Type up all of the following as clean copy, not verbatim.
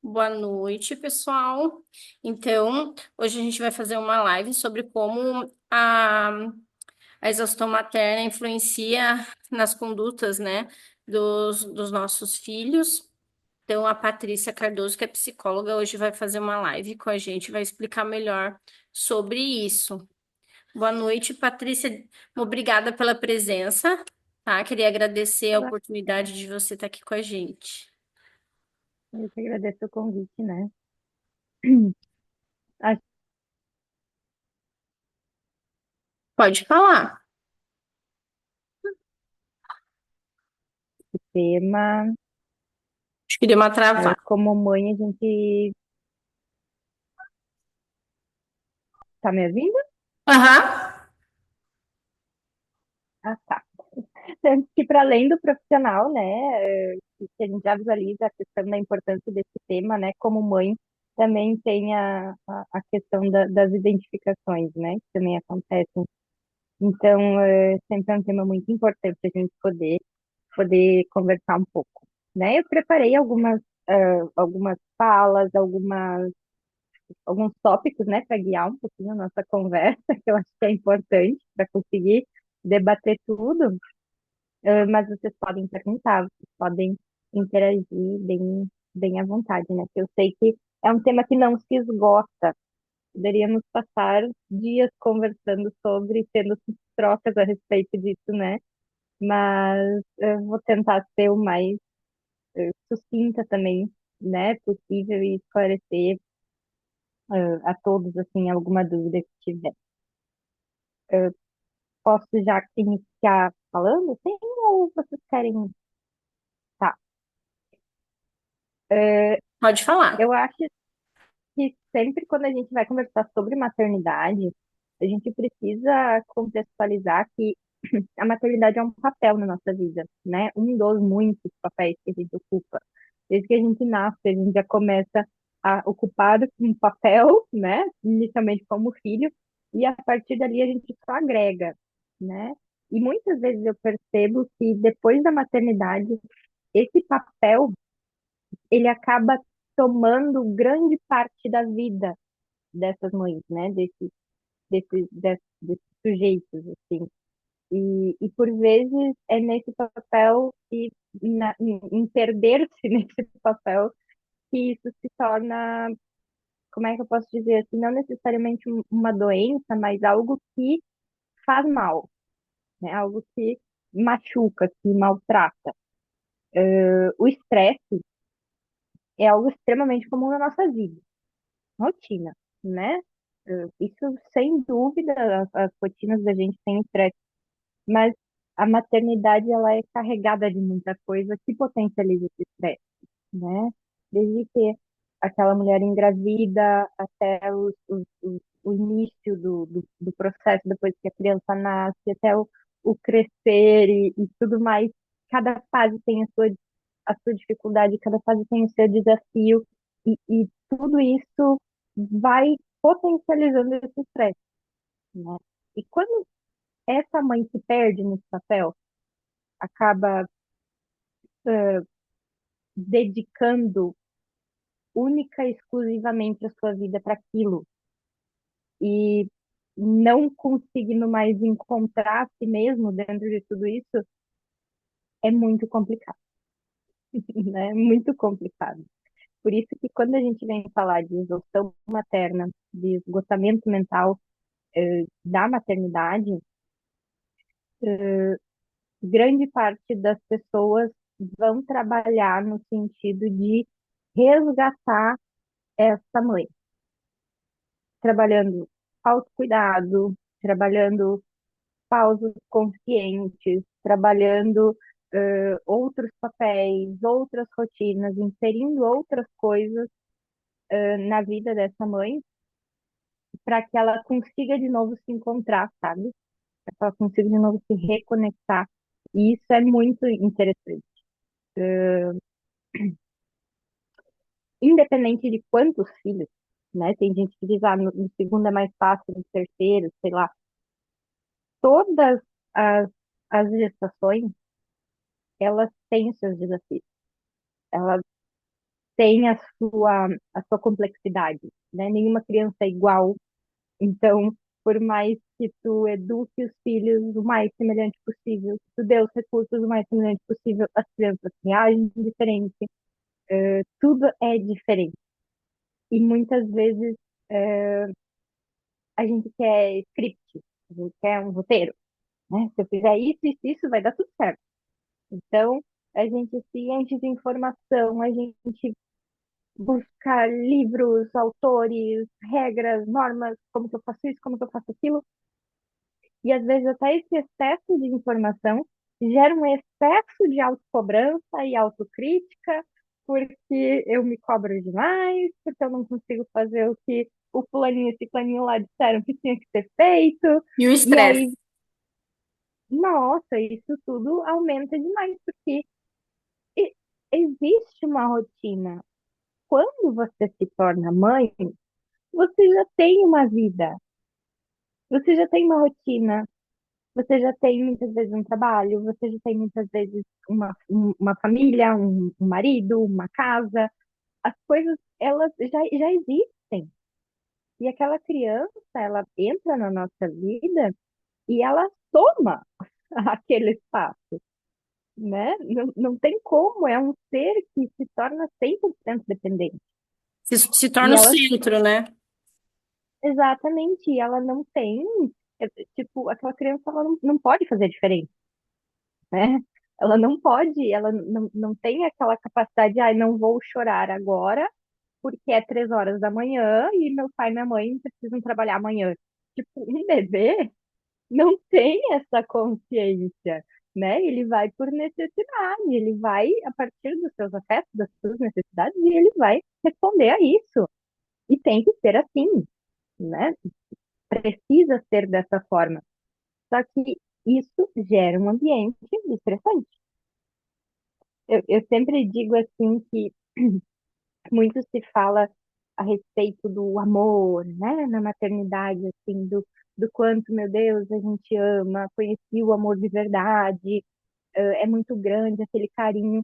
Boa noite, pessoal. Então, hoje a gente vai fazer uma live sobre como a exaustão materna influencia nas condutas, né, dos nossos filhos. Então, a Patrícia Cardoso, que é psicóloga, hoje vai fazer uma live com a gente, vai explicar melhor sobre isso. Boa noite, Patrícia. Obrigada pela presença, tá? Queria agradecer a Olá, oportunidade de você estar aqui com a gente. eu que agradeço o convite, né? Acho Pode falar. que o tema, Acho que deu uma travada. como mãe, a gente tá me ouvindo? Aham. Ah, tá. Tanto que para além do profissional, né, que a gente já visualiza a questão da importância desse tema, né, como mãe, também tem a questão das identificações, né, que também acontecem. Então, sempre é um tema muito importante a gente poder conversar um pouco, né? Eu preparei algumas falas, alguns tópicos, né, para guiar um pouquinho a nossa conversa, que eu acho que é importante para conseguir debater tudo, mas vocês podem perguntar, vocês podem interagir bem à vontade, né? Que eu sei que é um tema que não se esgota. Poderíamos passar dias conversando sobre, tendo trocas a respeito disso, né? Mas eu vou tentar ser o mais sucinta também, né, possível e esclarecer a todos, assim, alguma dúvida que tiver. Posso já iniciar falando, sim, ou vocês querem? Tá. É, Pode falar. eu acho que sempre quando a gente vai conversar sobre maternidade, a gente precisa contextualizar que a maternidade é um papel na nossa vida, né? Um dos muitos papéis que a gente ocupa. Desde que a gente nasce, a gente já começa a ocupar um papel, né? Inicialmente como filho, e a partir dali a gente só agrega, né? E muitas vezes eu percebo que depois da maternidade, esse papel, ele acaba tomando grande parte da vida dessas mães, né? Desses sujeitos, assim. E por vezes é nesse papel e em perder-se nesse papel que isso se torna, como é que eu posso dizer assim, não necessariamente uma doença, mas algo que faz mal, né? Algo que machuca, que maltrata. O estresse é algo extremamente comum na nossa vida, rotina, né? Isso sem dúvida, as rotinas da gente têm estresse, mas a maternidade ela é carregada de muita coisa que potencializa esse estresse, né? Desde que aquela mulher engravida até o início do processo, depois que a criança nasce, até o crescer e tudo mais. Cada fase tem a sua dificuldade, cada fase tem o seu desafio, e tudo isso vai potencializando esse estresse, né? E quando essa mãe se perde nesse papel, acaba dedicando única e exclusivamente a sua vida para aquilo e não conseguindo mais encontrar a si mesmo dentro de tudo isso, é muito complicado, né? Muito complicado. Por isso que quando a gente vem falar de exaustão materna, de esgotamento mental da maternidade, grande parte das pessoas vão trabalhar no sentido de resgatar essa mãe, trabalhando autocuidado, trabalhando pausas conscientes, trabalhando outros papéis, outras rotinas, inserindo outras coisas na vida dessa mãe, para que ela consiga de novo se encontrar, sabe? Para que ela consiga de novo se reconectar. E isso é muito interessante. Independente de quantos filhos, né? Tem gente que diz, ah, no segundo é mais fácil, no terceiro, sei lá. Todas as, as gestações, elas têm os seus desafios. Elas tem a sua complexidade, né? Nenhuma criança é igual. Então, por mais que tu eduque os filhos o mais semelhante possível, que tu dê os recursos o mais semelhante possível, as crianças reagem diferente, tudo é diferente. E muitas vezes a gente quer script, a gente quer um roteiro, né? Se eu fizer isso, vai dar tudo certo. Então, a gente se enche de informação, a gente busca livros, autores, regras, normas, como que eu faço isso, como que eu faço aquilo. E às vezes até esse excesso de informação gera um excesso de autocobrança e autocrítica, porque eu me cobro demais, porque eu não consigo fazer o que o fulaninho e ciclaninho lá disseram que tinha que ser feito. E o E estresse? aí, nossa, isso tudo aumenta demais, porque existe uma rotina. Quando você se torna mãe, você já tem uma vida, você já tem uma rotina, você já tem muitas vezes um trabalho, você já tem muitas vezes uma família, um marido, uma casa. As coisas, elas já existem. E aquela criança, ela entra na nossa vida e ela toma aquele espaço, né? Não tem como, é um ser que se torna 100% dependente. Se E torna o ela, centro, né? exatamente, ela não tem, tipo, aquela criança, ela não pode fazer diferente, né? Ela não pode, ela não tem aquela capacidade de, não vou chorar agora, porque é 3 horas da manhã e meu pai e minha mãe precisam trabalhar amanhã. Tipo, um bebê não tem essa consciência, né? Ele vai por necessidade, ele vai a partir dos seus afetos, das suas necessidades, e ele vai responder a isso. E tem que ser assim, né? Precisa ser dessa forma. Só que isso gera um ambiente estressante. Eu sempre digo assim que muito se fala a respeito do amor, né, na maternidade, assim, do quanto, meu Deus, a gente ama, conheci o amor de verdade, é muito grande aquele carinho,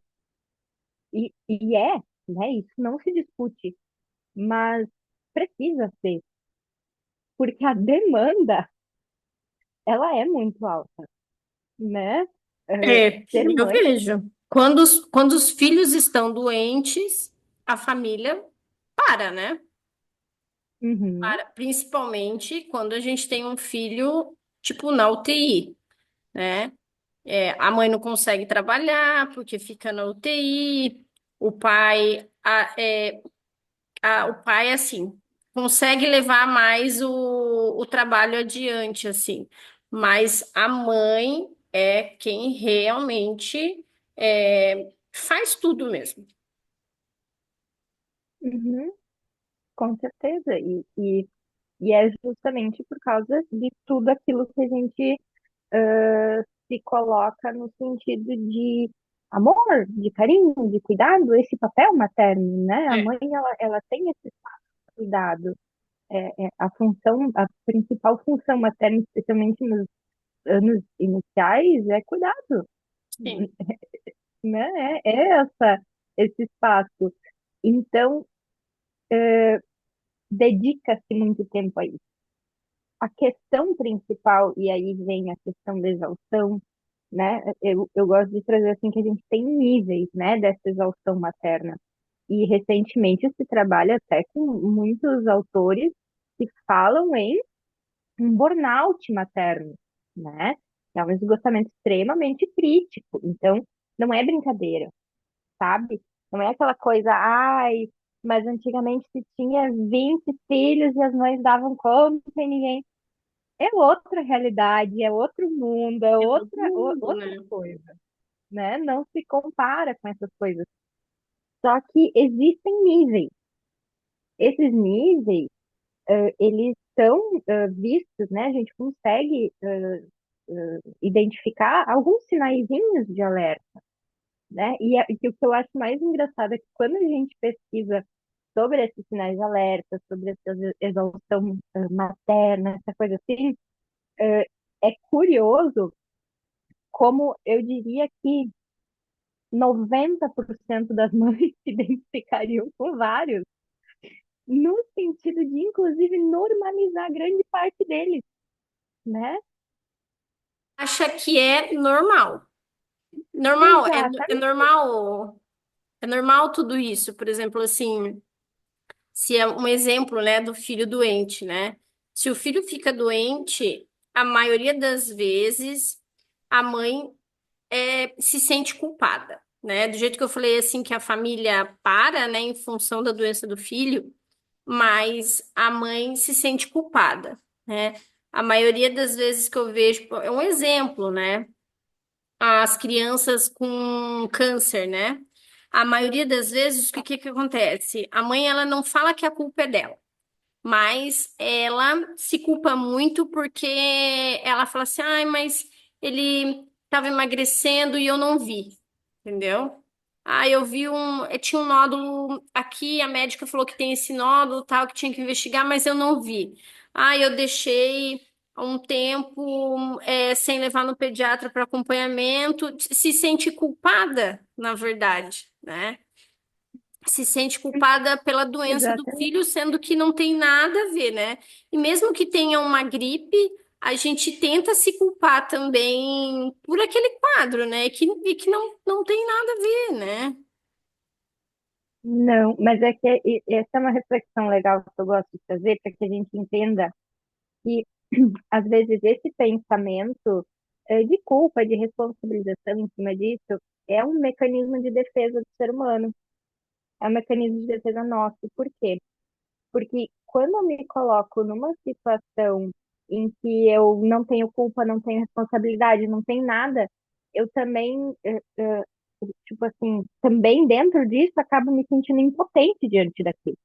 e é, né, isso não se discute, mas precisa ser, porque a demanda, ela é muito alta, né? É, Ser eu mãe, vejo. Quando os filhos estão doentes, a família para, né? uhum, Principalmente quando a gente tem um filho, tipo, na UTI, né? A mãe não consegue trabalhar porque fica na UTI, o pai, o pai, assim, consegue levar mais o trabalho adiante, assim, mas a mãe é quem realmente faz tudo mesmo. uhum, com certeza, e é justamente por causa de tudo aquilo que a gente se coloca no sentido de amor, de carinho, de cuidado, esse papel materno, né? A É, mãe, ela tem esse cuidado. A função, a principal função materna, especialmente nos anos iniciais, é cuidado, sim. né? Esse espaço. Então, dedica-se muito tempo a isso. A questão principal, e aí vem a questão da exaustão, né? Eu gosto de trazer assim que a gente tem níveis, né, dessa exaustão materna. E recentemente se trabalha até com muitos autores que falam em um burnout materno, né? É um esgotamento extremamente crítico. Então, não é brincadeira, sabe? Não é aquela coisa, ai, mas antigamente se tinha 20 filhos e as mães davam conta e ninguém. É outra realidade, é outro mundo, é É todo outra, mundo, outra né? coisa, né? Não se compara com essas coisas. Só que existem níveis. Esses níveis, eles são vistos, né? A gente consegue identificar alguns sinaizinhos de alerta, né? E o que eu acho mais engraçado é que quando a gente pesquisa sobre esses sinais de alerta, sobre essa exaustão materna, essa coisa assim, é curioso como eu diria que 90% das mães se identificariam com vários, no sentido de, inclusive, normalizar grande parte deles, né? Acha que é normal. Normal, é Exatamente. normal, é normal tudo isso. Por exemplo, assim, se é um exemplo, né, do filho doente, né? Se o filho fica doente, a maioria das vezes a mãe se sente culpada, né? Do jeito que eu falei, assim, que a família para, né, em função da doença do filho, mas a mãe se sente culpada, né? A maioria das vezes que eu vejo, é um exemplo, né? As crianças com câncer, né? A maioria das vezes, o que acontece? A mãe, ela não fala que a culpa é dela, mas ela se culpa muito porque ela fala assim, ai, mas ele estava emagrecendo e eu não vi, entendeu? Ah, eu vi tinha um nódulo aqui, a médica falou que tem esse nódulo, tal, que tinha que investigar, mas eu não vi. Ah, eu deixei um tempo sem levar no pediatra para acompanhamento, se sente culpada, na verdade, né? Se sente culpada pela doença do Exatamente. filho, sendo que não tem nada a ver, né? E mesmo que tenha uma gripe, a gente tenta se culpar também por aquele quadro, né? E que não tem nada a ver, né? Não, mas é que essa é uma reflexão legal que eu gosto de fazer para que a gente entenda que, às vezes, esse pensamento de culpa, de responsabilização em cima disso, é um mecanismo de defesa do ser humano, é um mecanismo de defesa nosso. Por quê? Porque quando eu me coloco numa situação em que eu não tenho culpa, não tenho responsabilidade, não tenho nada, eu também, tipo assim, também dentro disso, acabo me sentindo impotente diante daquilo.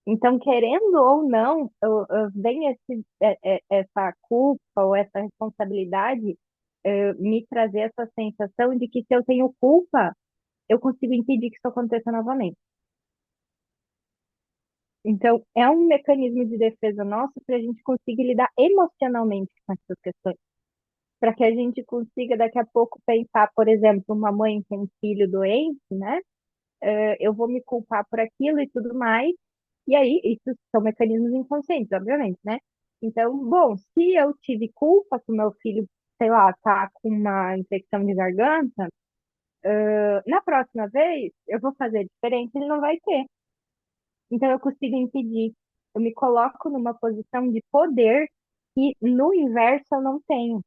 Então, querendo ou não, vem essa culpa ou essa responsabilidade me trazer essa sensação de que se eu tenho culpa, eu consigo impedir que isso aconteça novamente. Então, é um mecanismo de defesa nosso para a gente conseguir lidar emocionalmente com essas questões. Para que a gente consiga, daqui a pouco, pensar, por exemplo, uma mãe com um filho doente, né? Eu vou me culpar por aquilo e tudo mais. E aí, isso são mecanismos inconscientes, obviamente, né? Então, bom, se eu tive culpa que o meu filho, sei lá, tá com uma infecção de garganta, na próxima vez eu vou fazer diferente, ele não vai ter. Então, eu consigo impedir. Eu me coloco numa posição de poder que no inverso eu não tenho.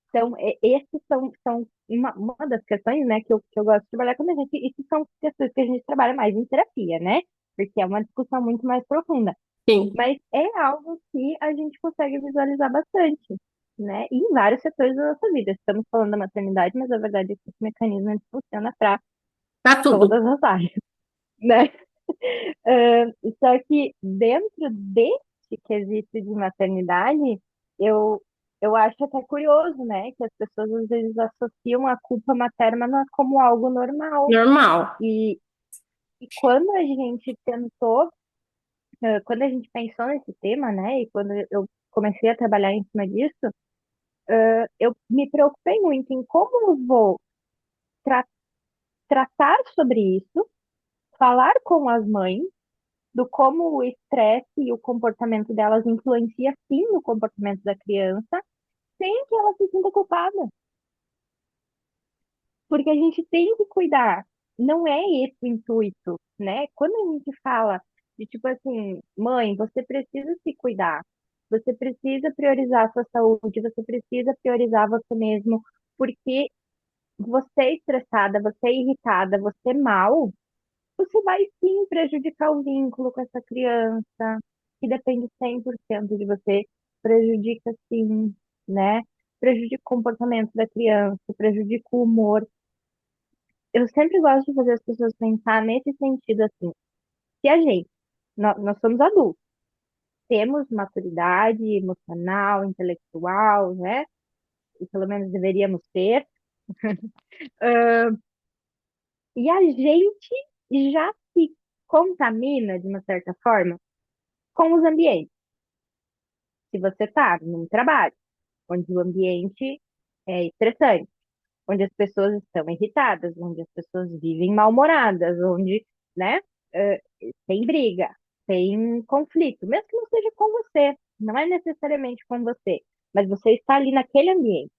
Então, esses são uma das questões, né, que eu gosto de trabalhar quando a gente. Isso são questões que a gente trabalha mais em terapia, né? Porque é uma discussão muito mais profunda. Sim. Mas é algo que a gente consegue visualizar bastante, né? E em vários setores da nossa vida. Estamos falando da maternidade, mas a verdade é que esse mecanismo ele funciona para Tá tudo. todas as áreas, né? Só que dentro desse quesito de maternidade, eu, eu acho até curioso, né? Que as pessoas às vezes associam a culpa materna como algo normal. Normal. E quando a gente tentou, quando a gente pensou nesse tema, né? E quando eu comecei a trabalhar em cima disso, eu me preocupei muito em como eu vou tra tratar sobre isso, falar com as mães do como o estresse e o comportamento delas influencia sim no comportamento da criança, sem que ela se sinta culpada. Porque a gente tem que cuidar. Não é esse o intuito, né? Quando a gente fala de tipo assim, mãe, você precisa se cuidar. Você precisa priorizar a sua saúde, você precisa priorizar você mesmo, porque você é estressada, você é irritada, você é mal, você vai sim prejudicar o vínculo com essa criança, que depende 100% de você, prejudica sim, né? Prejudica o comportamento da criança, prejudica o humor. Eu sempre gosto de fazer as pessoas pensar nesse sentido assim. Se a gente, nós somos adultos, temos maturidade emocional, intelectual, né? E pelo menos deveríamos ter. E a gente já se contamina, de uma certa forma, com os ambientes. Se você está num trabalho onde o ambiente é estressante, onde as pessoas estão irritadas, onde as pessoas vivem mal-humoradas, onde, né, eh, tem briga, tem conflito, mesmo que não seja com você, não é necessariamente com você, mas você está ali naquele ambiente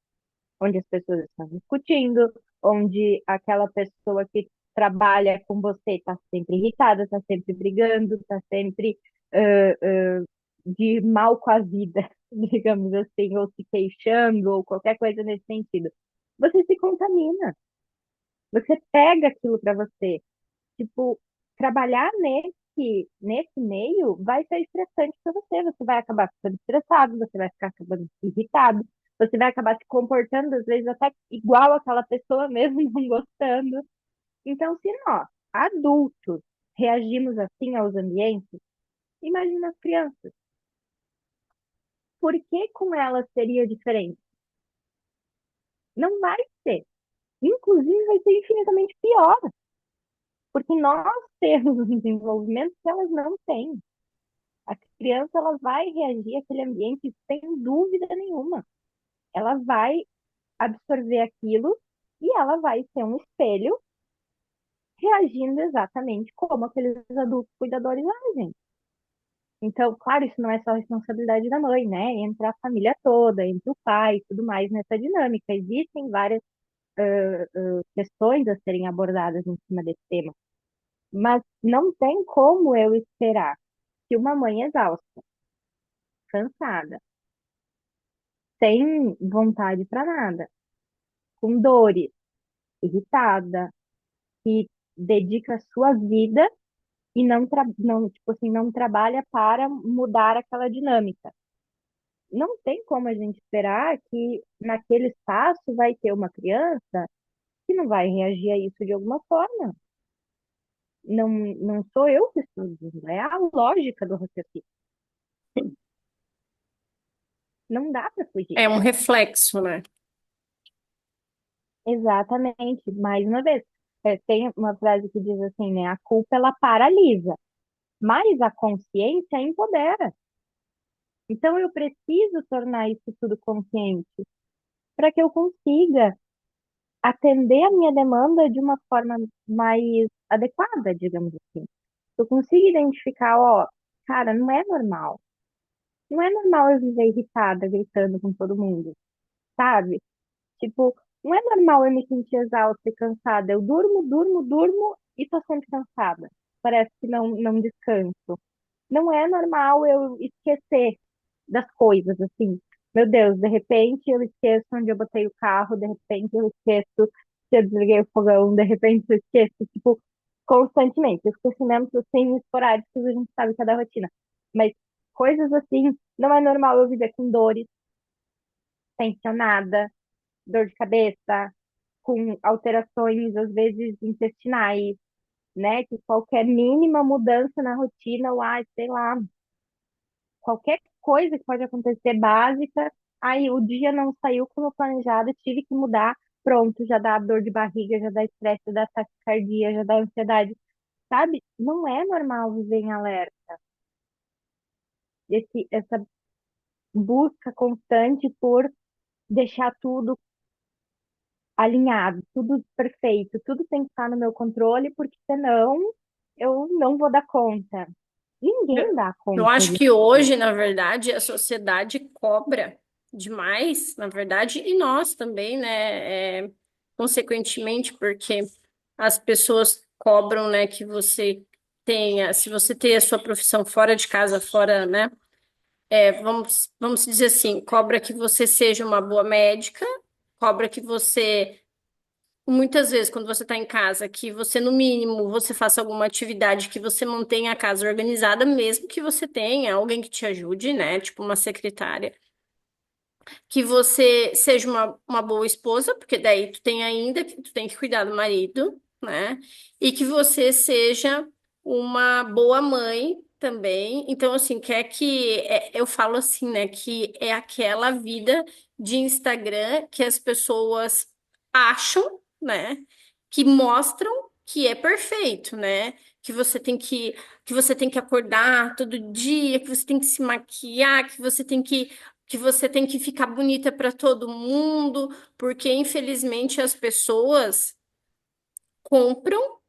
onde as pessoas estão discutindo, onde aquela pessoa que trabalha com você está sempre irritada, está sempre brigando, está sempre de mal com a vida, digamos assim, ou se queixando, ou qualquer coisa nesse sentido. Você se contamina, você pega aquilo para você. Tipo, trabalhar nesse meio vai ser estressante para você. Você vai acabar ficando estressado, você vai ficar acabando irritado, você vai acabar se comportando, às vezes, até igual aquela pessoa mesmo, não gostando. Então, se nós, adultos, reagimos assim aos ambientes, imagina as crianças. Por que com elas seria diferente? Não vai ser. Inclusive, vai ser infinitamente pior, porque nós temos um desenvolvimento que elas não têm. A criança ela vai reagir àquele ambiente sem dúvida nenhuma. Ela vai absorver aquilo e ela vai ser um espelho reagindo exatamente como aqueles adultos cuidadores agem. Então, claro, isso não é só responsabilidade da mãe, né? Entra a família toda, entre o pai e tudo mais nessa dinâmica. Existem várias questões a serem abordadas em cima desse tema. Mas não tem como eu esperar que uma mãe exausta, cansada, sem vontade para nada, com dores, irritada, que dedica a sua vida e não, tipo assim, não trabalha para mudar aquela dinâmica. Não tem como a gente esperar que naquele espaço vai ter uma criança que não vai reagir a isso de alguma forma. Não, não sou eu que estou dizendo, é a lógica do raciocínio. Não dá para fugir. É um reflexo, né? Exatamente. Mais uma vez, tem uma frase que diz assim, né? A culpa ela paralisa, mas a consciência empodera. Então eu preciso tornar isso tudo consciente para que eu consiga atender a minha demanda de uma forma mais adequada, digamos assim. Eu consigo identificar, ó, cara, não é normal. Não é normal eu viver irritada, gritando com todo mundo, sabe? Tipo, não é normal eu me sentir exausta e cansada. Eu durmo, durmo, durmo e tô sempre cansada. Parece que não descanso. Não é normal eu esquecer das coisas, assim. Meu Deus, de repente eu esqueço onde eu botei o carro, de repente eu esqueço se eu desliguei o fogão, de repente eu esqueço, tipo, constantemente. Esquecimentos, assim, esporádicos, a gente sabe que é da rotina. Mas coisas assim, não é normal eu viver com dores, tensionada, dor de cabeça, com alterações, às vezes, intestinais, né? Que qualquer mínima mudança na rotina, ou, sei lá, qualquer coisa que pode acontecer básica, aí o dia não saiu como planejado, tive que mudar, pronto, já dá dor de barriga, já dá estresse, já dá taquicardia, já dá ansiedade, sabe? Não é normal viver em alerta. Essa busca constante por deixar tudo alinhado, tudo perfeito, tudo tem que estar no meu controle, porque senão eu não vou dar conta. Ninguém Eu dá eu conta acho de que tudo. hoje, na verdade, a sociedade cobra demais, na verdade, e nós também, né? Consequentemente, porque as pessoas cobram, né, que você tenha, se você tem a sua profissão fora de casa, fora, né? Vamos dizer assim, cobra que você seja uma boa médica, cobra que você muitas vezes, quando você está em casa, que você, no mínimo, você faça alguma atividade que você mantenha a casa organizada, mesmo que você tenha alguém que te ajude, né? Tipo uma secretária. Que você seja uma boa esposa, porque daí tu tem ainda, que tu tem que cuidar do marido, né? E que você seja uma boa mãe também. Então, assim, eu falo assim, né? Que é aquela vida de Instagram que as pessoas acham, né? Que mostram que é perfeito, né? Que você tem que acordar todo dia, que você tem que se maquiar, que você tem que você tem que ficar bonita para todo mundo, porque infelizmente as pessoas compram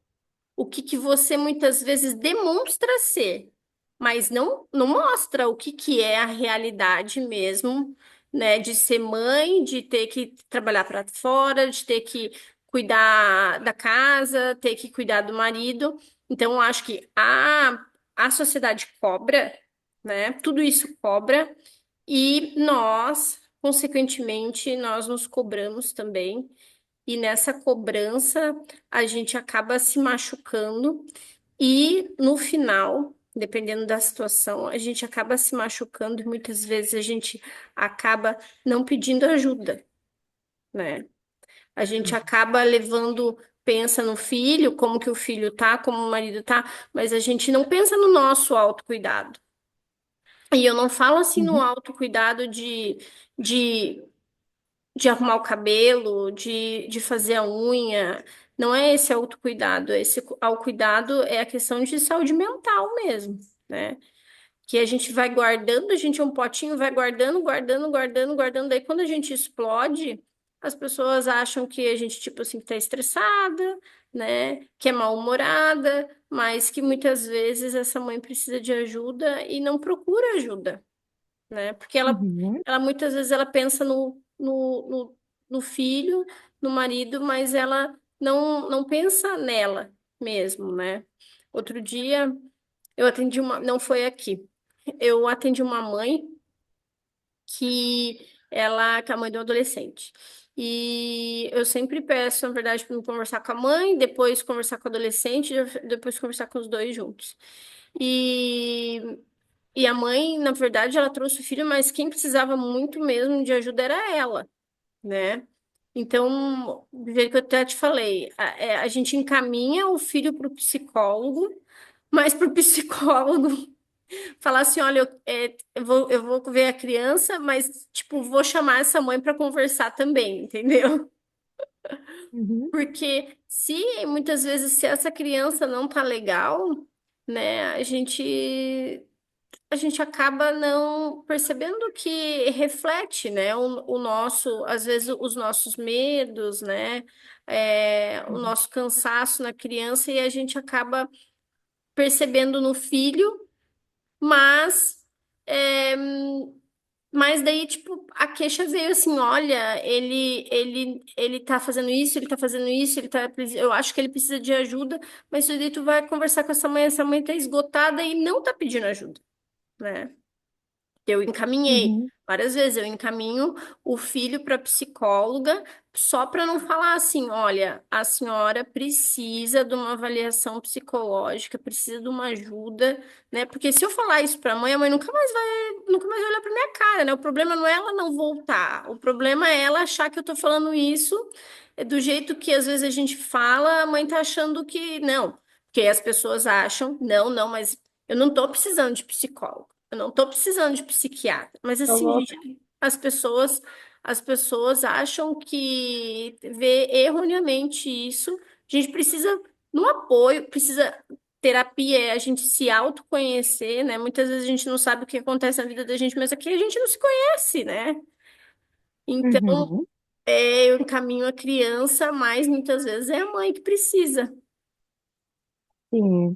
o que você muitas vezes demonstra ser, mas não mostra o que é a realidade mesmo, né? De ser mãe, de ter que trabalhar para fora, de ter que cuidar da casa, ter que cuidar do marido. Então, eu acho que a sociedade cobra, né? Tudo isso cobra, e nós, consequentemente, nós nos cobramos também. E nessa cobrança, a gente acaba se machucando e no final, dependendo da situação, a gente acaba se machucando e muitas vezes a gente acaba não pedindo ajuda, né? A gente acaba levando, pensa no filho, como que o filho tá, como o marido tá, mas a gente não pensa no nosso autocuidado. E eu não falo assim no Uhum, autocuidado de de arrumar o cabelo, de fazer a unha. Não é esse autocuidado. Esse autocuidado é a questão de saúde mental mesmo, né? Que a gente vai guardando, a gente é um potinho, vai guardando, guardando, guardando, guardando. Daí quando a gente explode, as pessoas acham que a gente, tipo assim, tá estressada, né? Que é mal-humorada, mas que muitas vezes essa mãe precisa de ajuda e não procura ajuda, né? Porque uhum, ela muitas vezes ela pensa no filho, no marido, mas ela não pensa nela mesmo, né? Outro dia eu atendi uma, não foi aqui, eu atendi uma mãe que é a mãe de um adolescente. E eu sempre peço, na verdade, para conversar com a mãe, depois conversar com o adolescente, depois conversar com os dois juntos. E e a mãe, na verdade, ela trouxe o filho, mas quem precisava muito mesmo de ajuda era ela, né? Então, do jeito que eu até te falei, a gente encaminha o filho para o psicólogo, mas para o psicólogo falar assim: olha, eu vou ver a criança, mas, tipo, vou chamar essa mãe para conversar também, entendeu? uhum, Porque se muitas vezes, se essa criança não tá legal, né, a gente acaba não percebendo que reflete, né, o nosso, às vezes, os nossos medos, né, o uhum, nosso cansaço na criança e a gente acaba percebendo no filho, mas, é, mas daí, tipo, a queixa veio assim, olha, ele tá fazendo isso, ele tá fazendo isso, eu acho que ele precisa de ajuda, mas daí tu vai conversar com essa mãe tá esgotada e não tá pedindo ajuda, né? Eu encaminhei uhum. várias vezes, eu encaminho o filho para psicóloga só para não falar assim, olha, a senhora precisa de uma avaliação psicológica, precisa de uma ajuda, né? Porque se eu falar isso para a mãe nunca mais vai olhar para minha cara, né? O problema não é ela não voltar, o problema é ela achar que eu tô falando isso do jeito que às vezes a gente fala, a mãe tá achando que não, porque as pessoas acham, não, mas eu não tô precisando de psicólogo. Eu não tô precisando de psiquiatra, mas Tô assim, louca. gente, as pessoas acham que vê erroneamente isso. A gente precisa no apoio, precisa terapia, é a gente se autoconhecer, né? Muitas vezes a gente não sabe o que acontece na vida da gente, mas aqui a gente não se conhece, né? Então, Uhum, eu encaminho a criança, mas muitas vezes é a mãe que precisa. sim.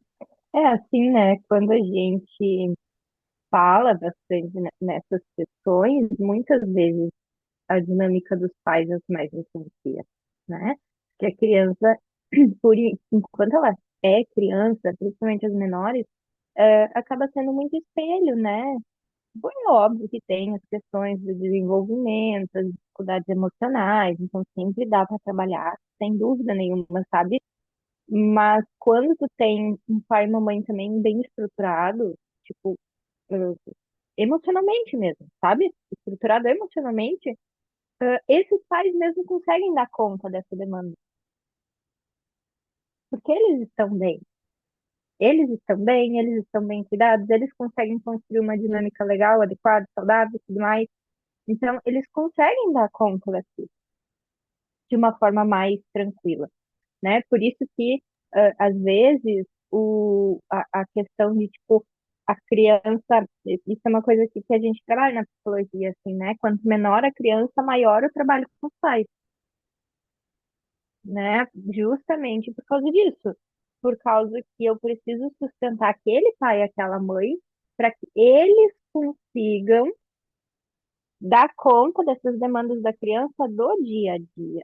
É assim, né? Quando a gente fala bastante nessas questões, muitas vezes a dinâmica dos pais é o que mais influencia, né? Que a criança, enquanto ela é criança, principalmente as menores, acaba sendo muito espelho, né? Bom, é óbvio que tem as questões do desenvolvimento, as dificuldades emocionais, então sempre dá para trabalhar, sem dúvida nenhuma, sabe? Mas quando tu tem um pai e uma mãe também bem estruturado, tipo, eh, emocionalmente mesmo, sabe? Estruturado emocionalmente, esses pais mesmo conseguem dar conta dessa demanda, porque eles estão bem cuidados, eles conseguem construir uma dinâmica legal, adequada, saudável e tudo mais. Então, eles conseguem dar conta daquilo de uma forma mais tranquila, né? Por isso que, às vezes, a questão de, tipo, a criança, isso é uma coisa que a gente trabalha na psicologia, assim, né? Quanto menor a criança, maior o trabalho com os pais, né? Justamente por causa disso. Por causa que eu preciso sustentar aquele pai e aquela mãe para que eles consigam dar conta dessas demandas da criança do dia a dia.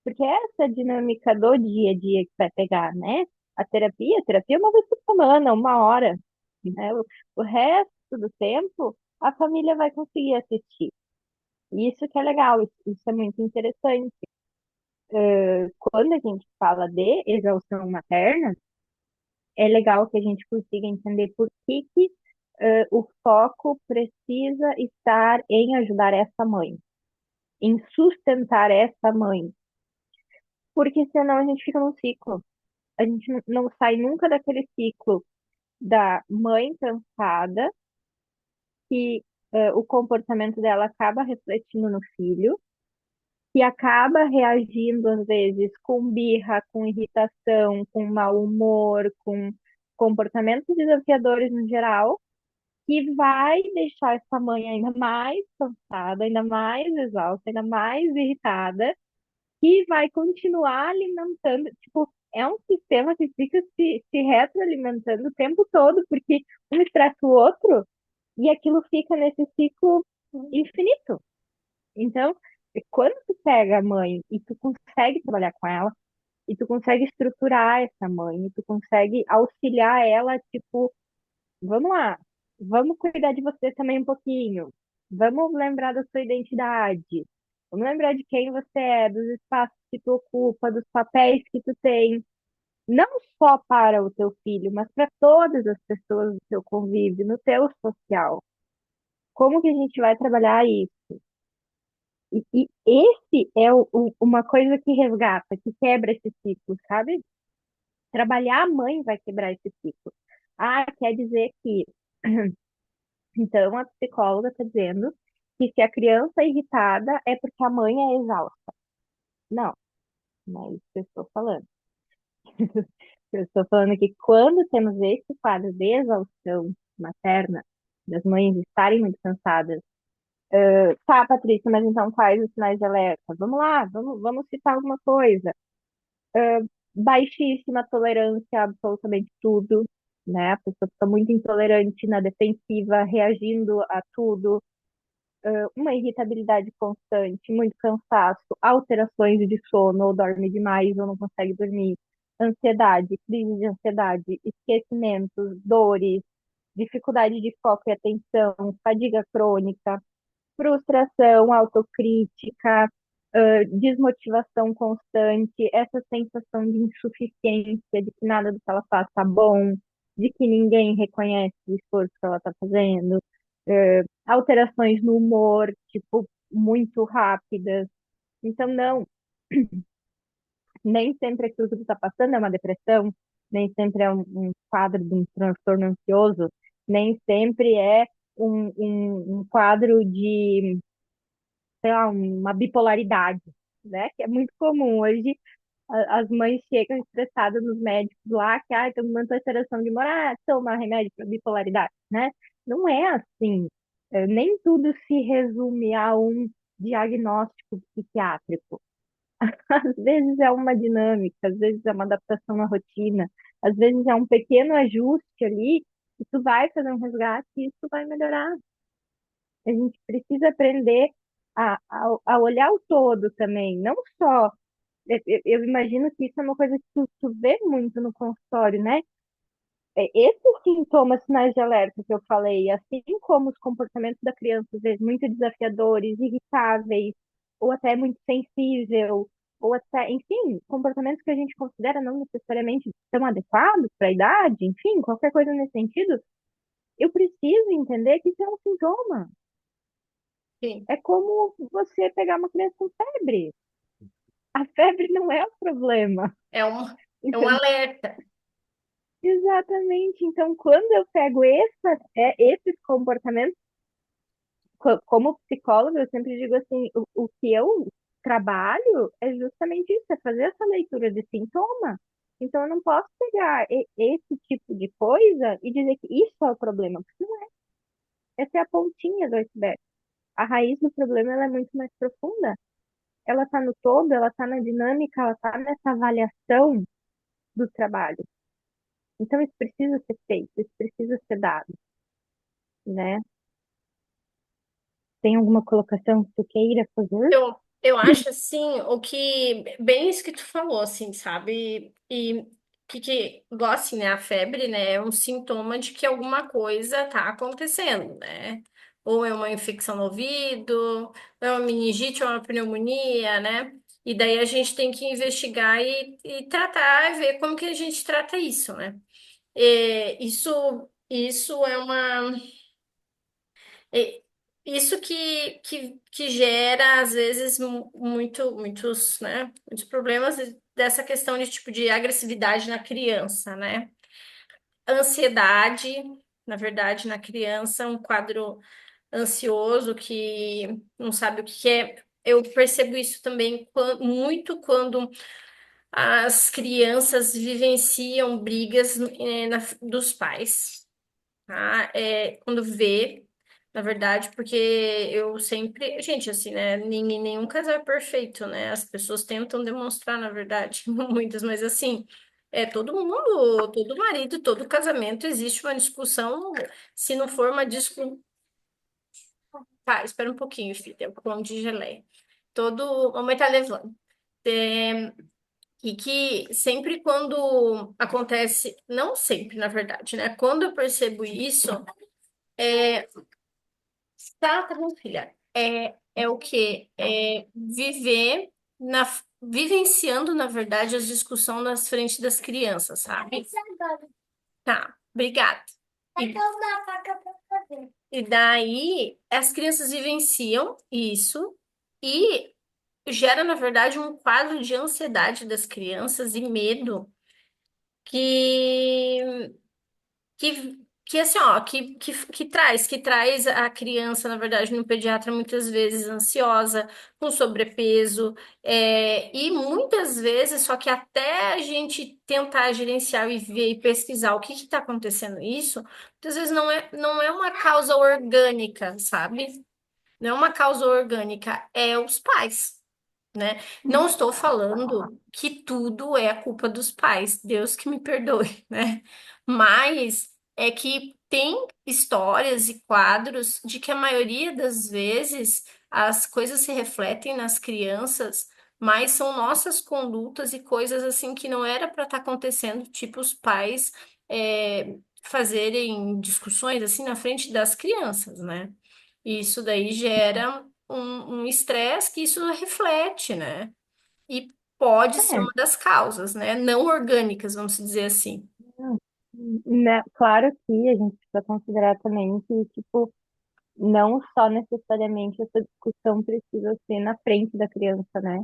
Porque essa é a dinâmica do dia a dia que vai pegar, né? A terapia é uma vez por semana, 1 hora, né? O resto do tempo, a família vai conseguir assistir. E isso que é legal, isso é muito interessante. Quando a gente fala de exaustão materna, é legal que a gente consiga entender por que o foco precisa estar em ajudar essa mãe, em sustentar essa mãe, porque senão a gente fica num ciclo. A gente não sai nunca daquele ciclo da mãe cansada, que o comportamento dela acaba refletindo no filho, que acaba reagindo, às vezes, com birra, com irritação, com mau humor, com comportamentos desafiadores no geral, que vai deixar essa mãe ainda mais cansada, ainda mais exausta, ainda mais irritada, que vai continuar alimentando. Tipo, é um sistema que fica se retroalimentando o tempo todo, porque um estressa o outro e aquilo fica nesse ciclo infinito. Então, quando tu pega a mãe e tu consegue trabalhar com ela, e tu consegue estruturar essa mãe, e tu consegue auxiliar ela, tipo, vamos lá, vamos cuidar de você também um pouquinho, vamos lembrar da sua identidade, vamos lembrar de quem você é, dos espaços que tu ocupa, dos papéis que tu tem, não só para o teu filho, mas para todas as pessoas do teu convívio, no teu social. Como que a gente vai trabalhar isso? E esse é uma coisa que resgata, que quebra esse ciclo, sabe? Trabalhar a mãe vai quebrar esse ciclo. Ah, quer dizer que. Então, a psicóloga está dizendo que se a criança é irritada é porque a mãe é exausta. Não, não é isso que eu estou falando. Eu estou falando que quando temos esse quadro de exaustão materna, das mães estarem muito cansadas, tá, Patrícia, mas então quais os sinais de alerta? Vamos lá, vamos citar alguma coisa. Baixíssima tolerância a absolutamente tudo, né? A pessoa fica muito intolerante na defensiva, reagindo a tudo, uma irritabilidade constante, muito cansaço, alterações de sono, ou dorme demais ou não consegue dormir, ansiedade, crise de ansiedade, esquecimentos, dores, dificuldade de foco e atenção, fadiga crônica, frustração, autocrítica, desmotivação constante, essa sensação de insuficiência, de que nada do que ela faz está bom, de que ninguém reconhece o esforço que ela está fazendo, alterações no humor, tipo, muito rápidas. Então, não, nem sempre aquilo que tu está passando é uma depressão, nem sempre é um quadro de um transtorno ansioso, nem sempre é um quadro de, sei lá, uma bipolaridade, né? Que é muito comum hoje. As mães chegam estressadas nos médicos lá, que tem uma alteração de humor, toma remédio para bipolaridade, né? Não é assim. Nem tudo se resume a um diagnóstico psiquiátrico. Às vezes é uma dinâmica, às vezes é uma adaptação à rotina, às vezes é um pequeno ajuste ali, e tu vai fazer um resgate e isso vai melhorar. A gente precisa aprender a olhar o todo também, não só. Eu imagino que isso é uma coisa que tu vê muito no consultório, né? Esses sintomas, sinais de alerta que eu falei, assim como os comportamentos da criança, às vezes muito desafiadores, irritáveis, ou até muito sensível, ou até, enfim, comportamentos que a gente considera não necessariamente tão adequados para a idade, enfim, qualquer coisa nesse sentido, eu preciso entender que isso é um sintoma. Sim. É como você pegar uma criança com febre. A febre não é o problema. É um, é um Então, alerta. exatamente. Então, quando eu pego esses comportamentos, como psicóloga, eu sempre digo assim, o que eu trabalho é justamente isso, é fazer essa leitura de sintoma. Então eu não posso pegar esse tipo de coisa e dizer que isso é o problema, porque não é. Essa é a pontinha do iceberg. A raiz do problema ela é muito mais profunda. Ela está no todo, ela está na dinâmica, ela está nessa avaliação do trabalho. Então isso precisa ser feito, isso precisa ser dado, né? Tem alguma colocação que tu queira fazer? Eu acho assim, o que bem isso que tu falou, assim, sabe? E igual assim, né? A febre, né, é um sintoma de que alguma coisa tá acontecendo, né? Ou é uma infecção no ouvido, ou é uma meningite, ou é uma pneumonia, né? E daí a gente tem que investigar e tratar, e ver como que a gente trata isso, né? Isso é uma. E isso que gera, às vezes, muitos problemas dessa questão de tipo de agressividade na criança, né? Ansiedade, na verdade, na criança, um quadro ansioso que não sabe o que que é. Eu percebo isso também muito quando as crianças vivenciam brigas, dos pais, tá? Quando vê, na verdade, porque eu sempre, gente, assim, né? Nenhum casal é perfeito, né? As pessoas tentam demonstrar, na verdade, muitas, mas assim, todo mundo, todo marido, todo casamento existe uma discussão. Se não for uma discussão, tá, espera um pouquinho, filha, eu como de geleia. Mamãe tá levando. É, e que sempre quando acontece, não sempre, na verdade, né? Quando eu percebo isso, é, tá bom, filha. É o quê? É viver vivenciando, na verdade, as discussões nas frente das crianças, sabe? Tá, obrigada. E, e daí, as crianças vivenciam isso e gera, na verdade, um quadro de ansiedade das crianças e medo que que assim, ó, que traz a criança, na verdade, no pediatra muitas vezes ansiosa, com sobrepeso, e muitas vezes, só que até a gente tentar gerenciar e ver e pesquisar o que está acontecendo isso, muitas vezes não é uma causa orgânica, sabe? Não é uma causa orgânica, é os pais, né? Não estou falando que tudo é a culpa dos pais, Deus que me perdoe, né? Mas é que tem histórias e quadros de que a maioria das vezes as coisas se refletem nas crianças, mas são nossas condutas e coisas assim que não era para estar acontecendo, tipo os pais fazerem discussões assim na frente das crianças, né? E isso daí gera um estresse que isso reflete, né? E pode ser É, uma das causas, né? Não orgânicas, vamos dizer assim. não, né, claro que a gente precisa considerar também que, tipo, não só necessariamente essa discussão precisa ser na frente da criança, né?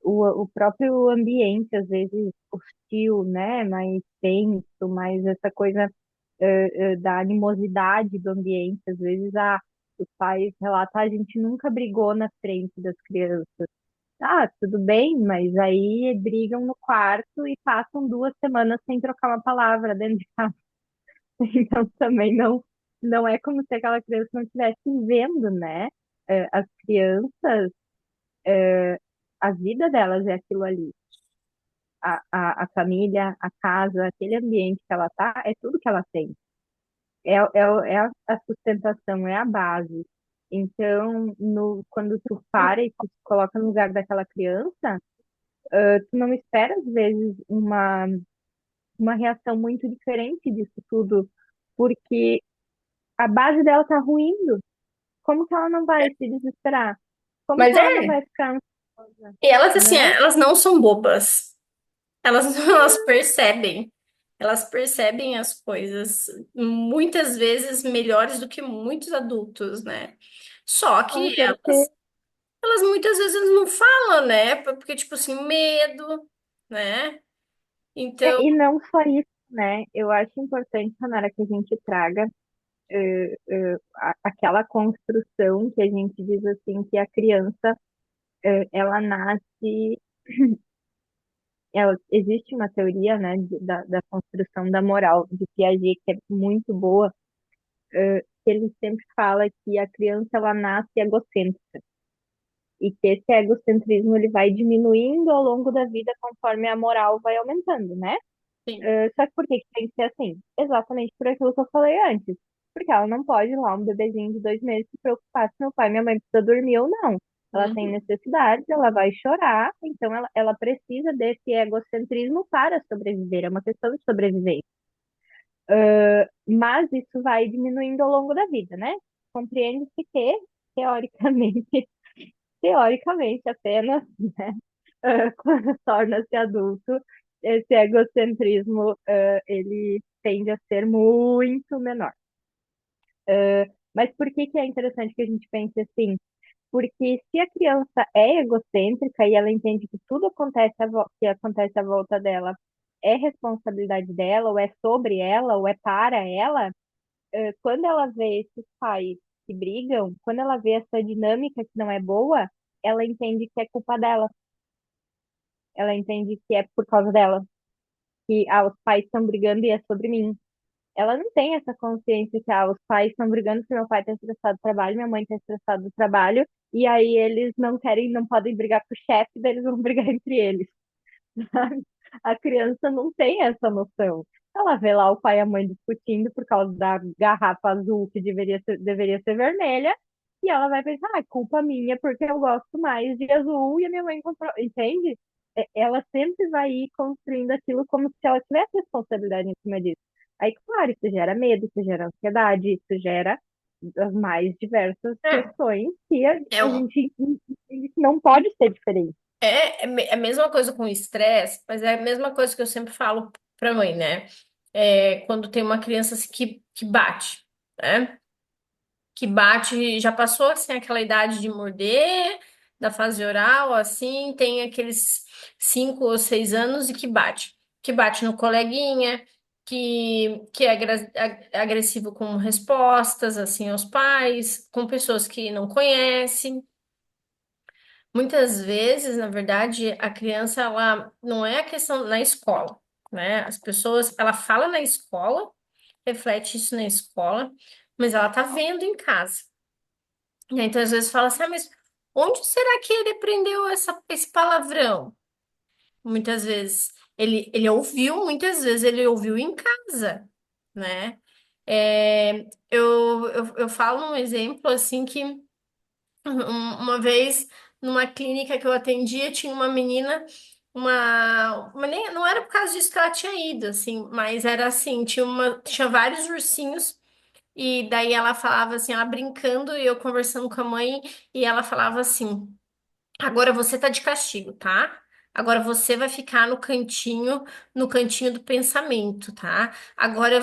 O próprio ambiente, às vezes, hostil, né? Mais tenso, mais essa coisa da animosidade do ambiente. Às vezes, os pais relatam, a gente nunca brigou na frente das crianças. Ah, tudo bem, mas aí brigam no quarto e passam 2 semanas sem trocar uma palavra dentro de casa. Então também não é como se aquela criança não estivesse vendo, né? As crianças, a vida delas é aquilo ali. A família, a casa, aquele ambiente que ela tá, é tudo que ela tem. É a sustentação, é a base. Então, quando tu para e tu se coloca no lugar daquela criança, tu não espera, às vezes, uma reação muito diferente disso tudo, porque a base dela tá ruindo. Como que ela não vai se desesperar? Como que Mas ela não vai ficar ansiosa, e elas assim, né? elas não são bobas. Elas, elas percebem. Elas percebem as coisas muitas vezes melhores do que muitos adultos, né? Só Com que certeza. elas muitas vezes não falam, né? Porque, tipo assim, medo, né? Então, E não só isso, né? Eu acho importante, Samara, que a gente traga aquela construção que a gente diz assim, que a criança, ela nasce existe uma teoria, né, da construção da moral de Piaget que é muito boa, que ele sempre fala que a criança ela nasce egocêntrica e que esse egocentrismo ele vai diminuindo ao longo da vida conforme a moral vai aumentando, né? Sim. Só que por que que tem que ser assim? Exatamente por aquilo que eu falei antes. Porque ela não pode ir lá, um bebezinho de 2 meses, se preocupar se meu pai e minha mãe precisa dormir ou não. Ela tem Uhum. necessidades, ela vai chorar, então ela precisa desse egocentrismo para sobreviver. É uma questão de sobrevivência. Mas isso vai diminuindo ao longo da vida, né? Compreende-se que, teoricamente, teoricamente apenas, né, quando torna-se adulto, esse egocentrismo, ele tende a ser muito menor. Mas por que que é interessante que a gente pense assim? Porque se a criança é egocêntrica e ela entende que tudo que acontece à volta dela é responsabilidade dela, ou é sobre ela, ou é para ela, quando ela vê esses pais que brigam, quando ela vê essa dinâmica que não é boa, ela entende que é culpa dela. Ela entende que é por causa dela, que os pais estão brigando e é sobre mim. Ela não tem essa consciência que os pais estão brigando porque meu pai está estressado do trabalho, minha mãe está estressada do trabalho, e aí eles não querem, não podem brigar com o chefe, daí eles vão brigar entre eles. Sabe? A criança não tem essa noção. Ela vê lá o pai e a mãe discutindo por causa da garrafa azul que deveria ser vermelha, e ela vai pensar, ah, é culpa minha, porque eu gosto mais de azul e a minha mãe comprou. Entende? Ela sempre vai ir construindo aquilo como se ela tivesse responsabilidade em cima disso. Aí, claro, isso gera medo, isso gera ansiedade, isso gera as mais diversas É, questões que é, a um, gente entende que não pode ser diferente. é a mesma coisa com o estresse, mas é a mesma coisa que eu sempre falo pra mãe, né? É, quando tem uma criança assim, que bate, né? Que bate, já passou assim aquela idade de morder, da fase oral, assim, tem aqueles 5 ou 6 anos e que bate no coleguinha, que é agressivo com respostas assim aos pais, com pessoas que não conhecem. Muitas vezes, na verdade, a criança ela não é a questão na escola, né? As pessoas, ela fala na escola, reflete isso na escola, mas ela tá vendo em casa. E aí, então, às vezes fala assim, ah, mas onde será que ele aprendeu esse palavrão? Muitas vezes muitas vezes ele ouviu em casa, né? Eu falo um exemplo assim que uma vez numa clínica que eu atendia tinha uma menina, não era por causa disso que ela tinha ido, assim, mas era assim, tinha vários ursinhos. E daí ela falava assim, ela brincando e eu conversando com a mãe, e ela falava assim: agora você tá de castigo, tá? Agora você vai ficar no cantinho do pensamento, tá? Agora,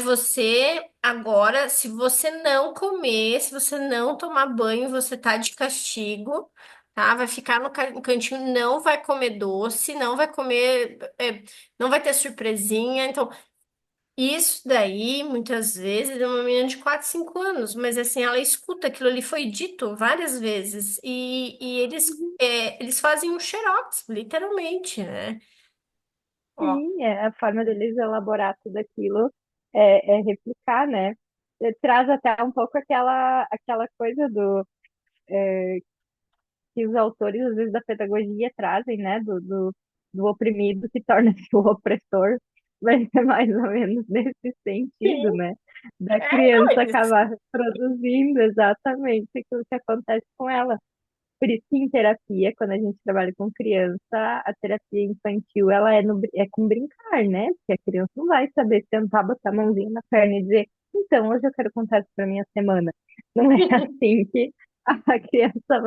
se você não comer, se você não tomar banho, você tá de castigo, tá? Vai ficar no cantinho, não vai comer doce, não vai comer, não vai ter surpresinha. Então, isso daí, muitas vezes, é uma menina de 4, 5 anos, mas assim, ela escuta aquilo ali foi dito várias vezes e eles fazem um xerox, literalmente, né? Ó, Sim, a forma deles elaborar tudo aquilo é replicar, né? Traz até um pouco aquela coisa que os autores, às vezes, da pedagogia trazem, né? Do oprimido que torna-se o opressor, mas é mais ou menos nesse sentido, sim. né? Da Não, criança eles. acabar produzindo exatamente aquilo que acontece com ela. Por isso que em terapia, quando a gente trabalha com criança, a terapia infantil ela é com brincar, né? Porque a criança não vai saber sentar, botar a mãozinha na perna e dizer, então, hoje eu quero contar isso para minha semana. Não é assim que a criança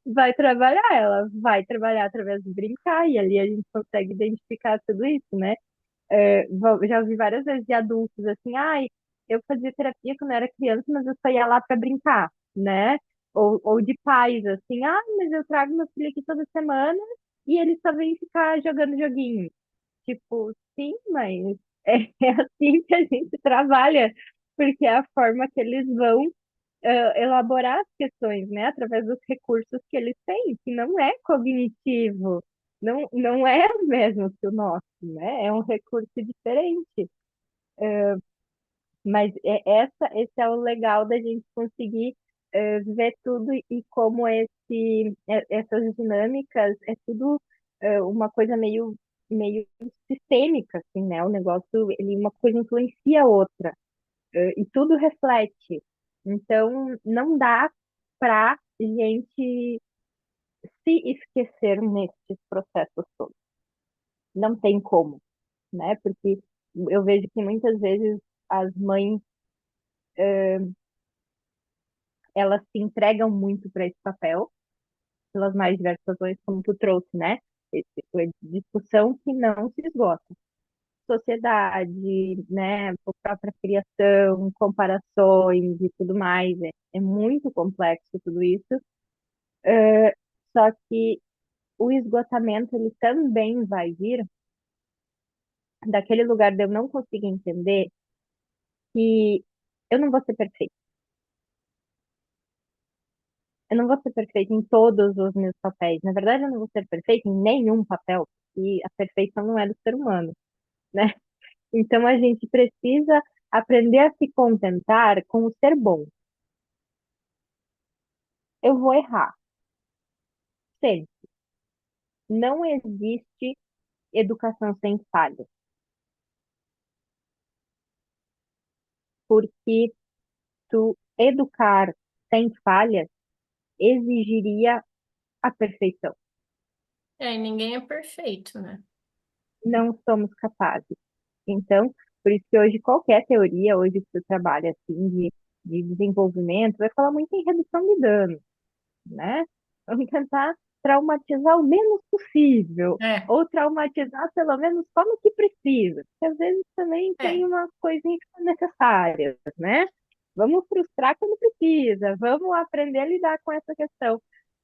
vai trabalhar, ela vai trabalhar através de brincar, e ali a gente consegue identificar tudo isso, né? Já ouvi várias vezes de adultos assim, ai, eu fazia terapia quando eu era criança, mas eu só ia lá para brincar, né? Ou de pais, assim, ah, mas eu trago meu filho aqui toda semana e ele só vem ficar jogando joguinho. Tipo, sim, mas é assim que a gente trabalha, porque é a forma que eles vão elaborar as questões, né? Através dos recursos que eles têm, que não é cognitivo, não é o mesmo que o nosso, né? É um recurso diferente. Mas esse é o legal da gente conseguir ver tudo e como essas dinâmicas é tudo uma coisa meio sistêmica, assim, né? O negócio, uma coisa influencia a outra, e tudo reflete. Então, não dá para gente se esquecer nesses processos todos. Não tem como, né? Porque eu vejo que muitas vezes as mães elas se entregam muito para esse papel, pelas mais diversas razões, como tu trouxe, né? Discussão que não se esgota. Sociedade, né? A própria criação, comparações e tudo mais. É muito complexo tudo isso. Só que o esgotamento, ele também vai vir daquele lugar de eu não conseguir entender que eu não vou ser perfeita. Eu não vou ser perfeita em todos os meus papéis. Na verdade, eu não vou ser perfeita em nenhum papel. E a perfeição não é do ser humano, né? Então a gente precisa aprender a se contentar com o ser bom. Eu vou errar, sempre. Não existe educação sem falhas, porque tu educar sem falhas exigiria a perfeição. É, e ninguém é perfeito, né? Não somos capazes. Então, por isso que hoje qualquer teoria, hoje que tu trabalha assim de desenvolvimento, vai falar muito em redução de dano, né? Vamos tentar traumatizar o menos possível, É, ou traumatizar pelo menos só no que precisa, porque às vezes também tem é, umas coisinhas que são necessárias, né? Vamos frustrar quando precisa, vamos aprender a lidar com essa questão.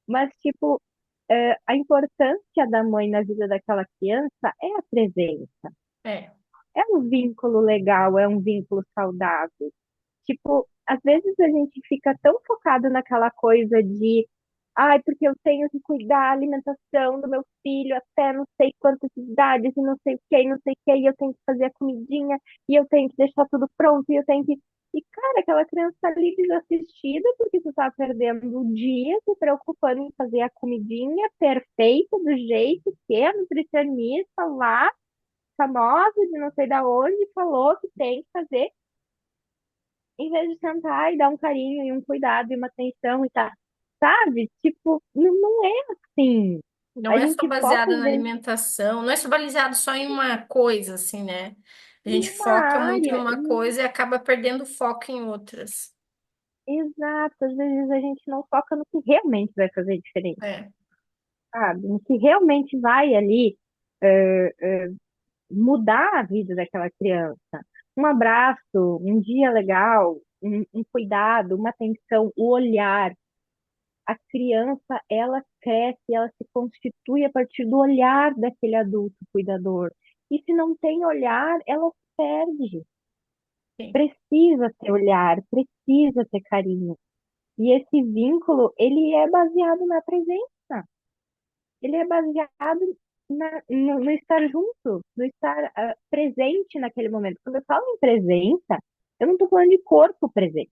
Mas, tipo, a importância da mãe na vida daquela criança é a presença. é. É um vínculo legal, é um vínculo saudável. Tipo, às vezes a gente fica tão focado naquela coisa de, ai, porque eu tenho que cuidar da alimentação do meu filho até não sei quantas idades e não sei o que, e não sei o que, e eu tenho que fazer a comidinha, e eu tenho que deixar tudo pronto, e eu tenho que. E, cara, aquela criança tá ali desassistida porque tu tá perdendo o dia se preocupando em fazer a comidinha perfeita, do jeito que a nutricionista lá, famosa de não sei da onde, falou que tem que fazer em vez de sentar e dar um carinho e um cuidado e uma atenção e tá, sabe? Tipo, não é assim. Não A é só gente foca baseado às na vezes alimentação, não é só baseado só em uma coisa, assim, né? A gente numa foca muito área, numa coisa e acaba perdendo foco em outras. exato, às vezes a gente não foca no que realmente vai fazer diferença, É, sabe? No que realmente vai ali eh, mudar a vida daquela criança. Um abraço, um dia legal, um cuidado, uma atenção, o olhar. A criança, ela cresce, ela se constitui a partir do olhar daquele adulto cuidador. E se não tem olhar, ela se perde. sim. Precisa ter olhar, precisa ter carinho. E esse vínculo, ele é baseado na presença. Ele é baseado no estar junto, no estar presente naquele momento. Quando eu falo em presença, eu não estou falando de corpo presente.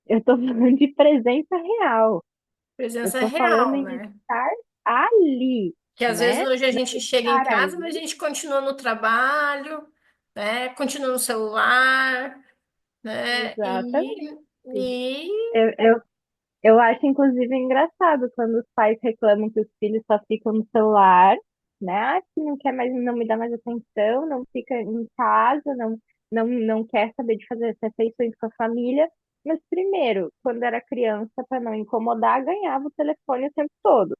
Eu estou falando de presença real. Eu Presença estou falando real, em né? estar ali, Que às vezes né? hoje a Não gente chega em estar casa, mas a ali, gente continua no trabalho, né? Continua no celular, né? exatamente. E Eu, eu, eu acho, inclusive, engraçado quando os pais reclamam que os filhos só ficam no celular, né? Ah, que não quer mais, não me dá mais atenção, não fica em casa, não quer saber de fazer as refeições com a família. Mas, primeiro, quando era criança, para não incomodar, ganhava o telefone o tempo todo.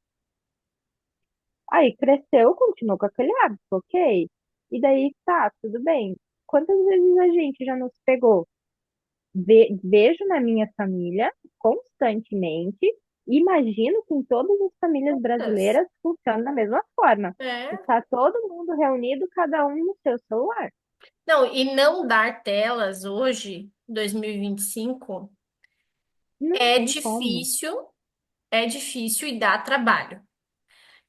Aí cresceu, continuou com aquele hábito, ok. E daí tá, tudo bem. Quantas vezes a gente já nos pegou? Vejo na minha família constantemente, imagino que em todas as famílias outras. brasileiras funciona da mesma forma. É. Está todo mundo reunido, cada um no seu celular. Não, e não dar telas hoje, 2025, Não é tem como. difícil, é difícil e dá trabalho.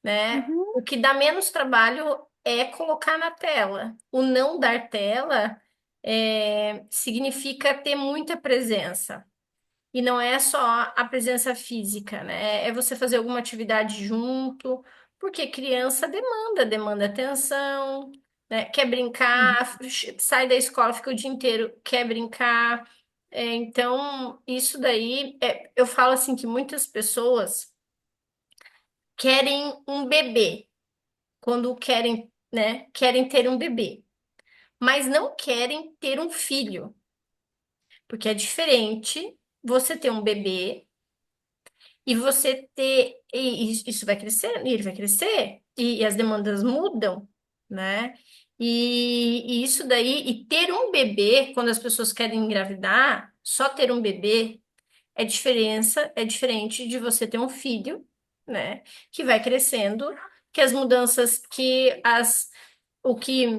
né? Uhum, O que dá menos trabalho é colocar na tela. O não dar tela significa ter muita presença. E não é só a presença física, né? É você fazer alguma atividade junto, porque criança demanda atenção, né? Quer uhum. brincar, sai da escola, fica o dia inteiro, quer brincar. Então, isso daí, eu falo assim que muitas pessoas querem um bebê, quando querem, né? Querem ter um bebê, mas não querem ter um filho, porque é diferente você ter um bebê. E você ter, e isso vai crescer, e ele vai crescer, e as demandas mudam, né? E isso daí, e ter um bebê, quando as pessoas querem engravidar, só ter um bebê é diferente de você ter um filho, né? Que vai crescendo, que as mudanças, o que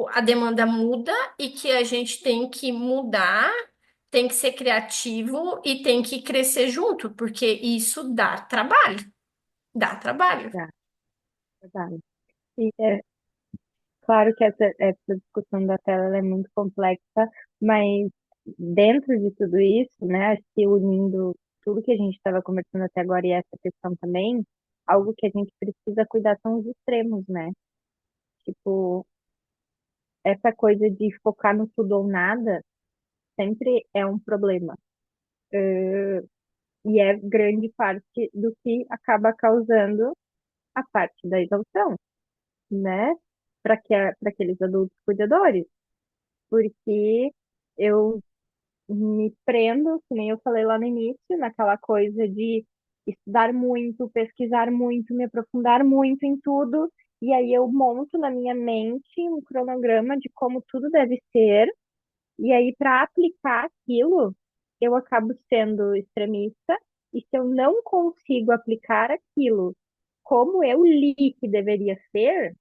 a demanda muda e que a gente tem que mudar, tem que ser criativo e tem que crescer junto, porque isso dá trabalho, dá trabalho. Tá, verdade. E é claro que essa discussão da tela ela é muito complexa, mas dentro de tudo isso, né, acho que unindo tudo que a gente estava conversando até agora e essa questão também, algo que a gente precisa cuidar são os extremos, né? Tipo, essa coisa de focar no tudo ou nada sempre é um problema. E é grande parte do que acaba causando a parte da exaustão, né? Para aqueles adultos cuidadores. Porque eu me prendo, que nem eu falei lá no início, naquela coisa de estudar muito, pesquisar muito, me aprofundar muito em tudo, e aí eu monto na minha mente um cronograma de como tudo deve ser, e aí para aplicar aquilo, eu acabo sendo extremista, e se eu não consigo aplicar aquilo como eu li que deveria ser,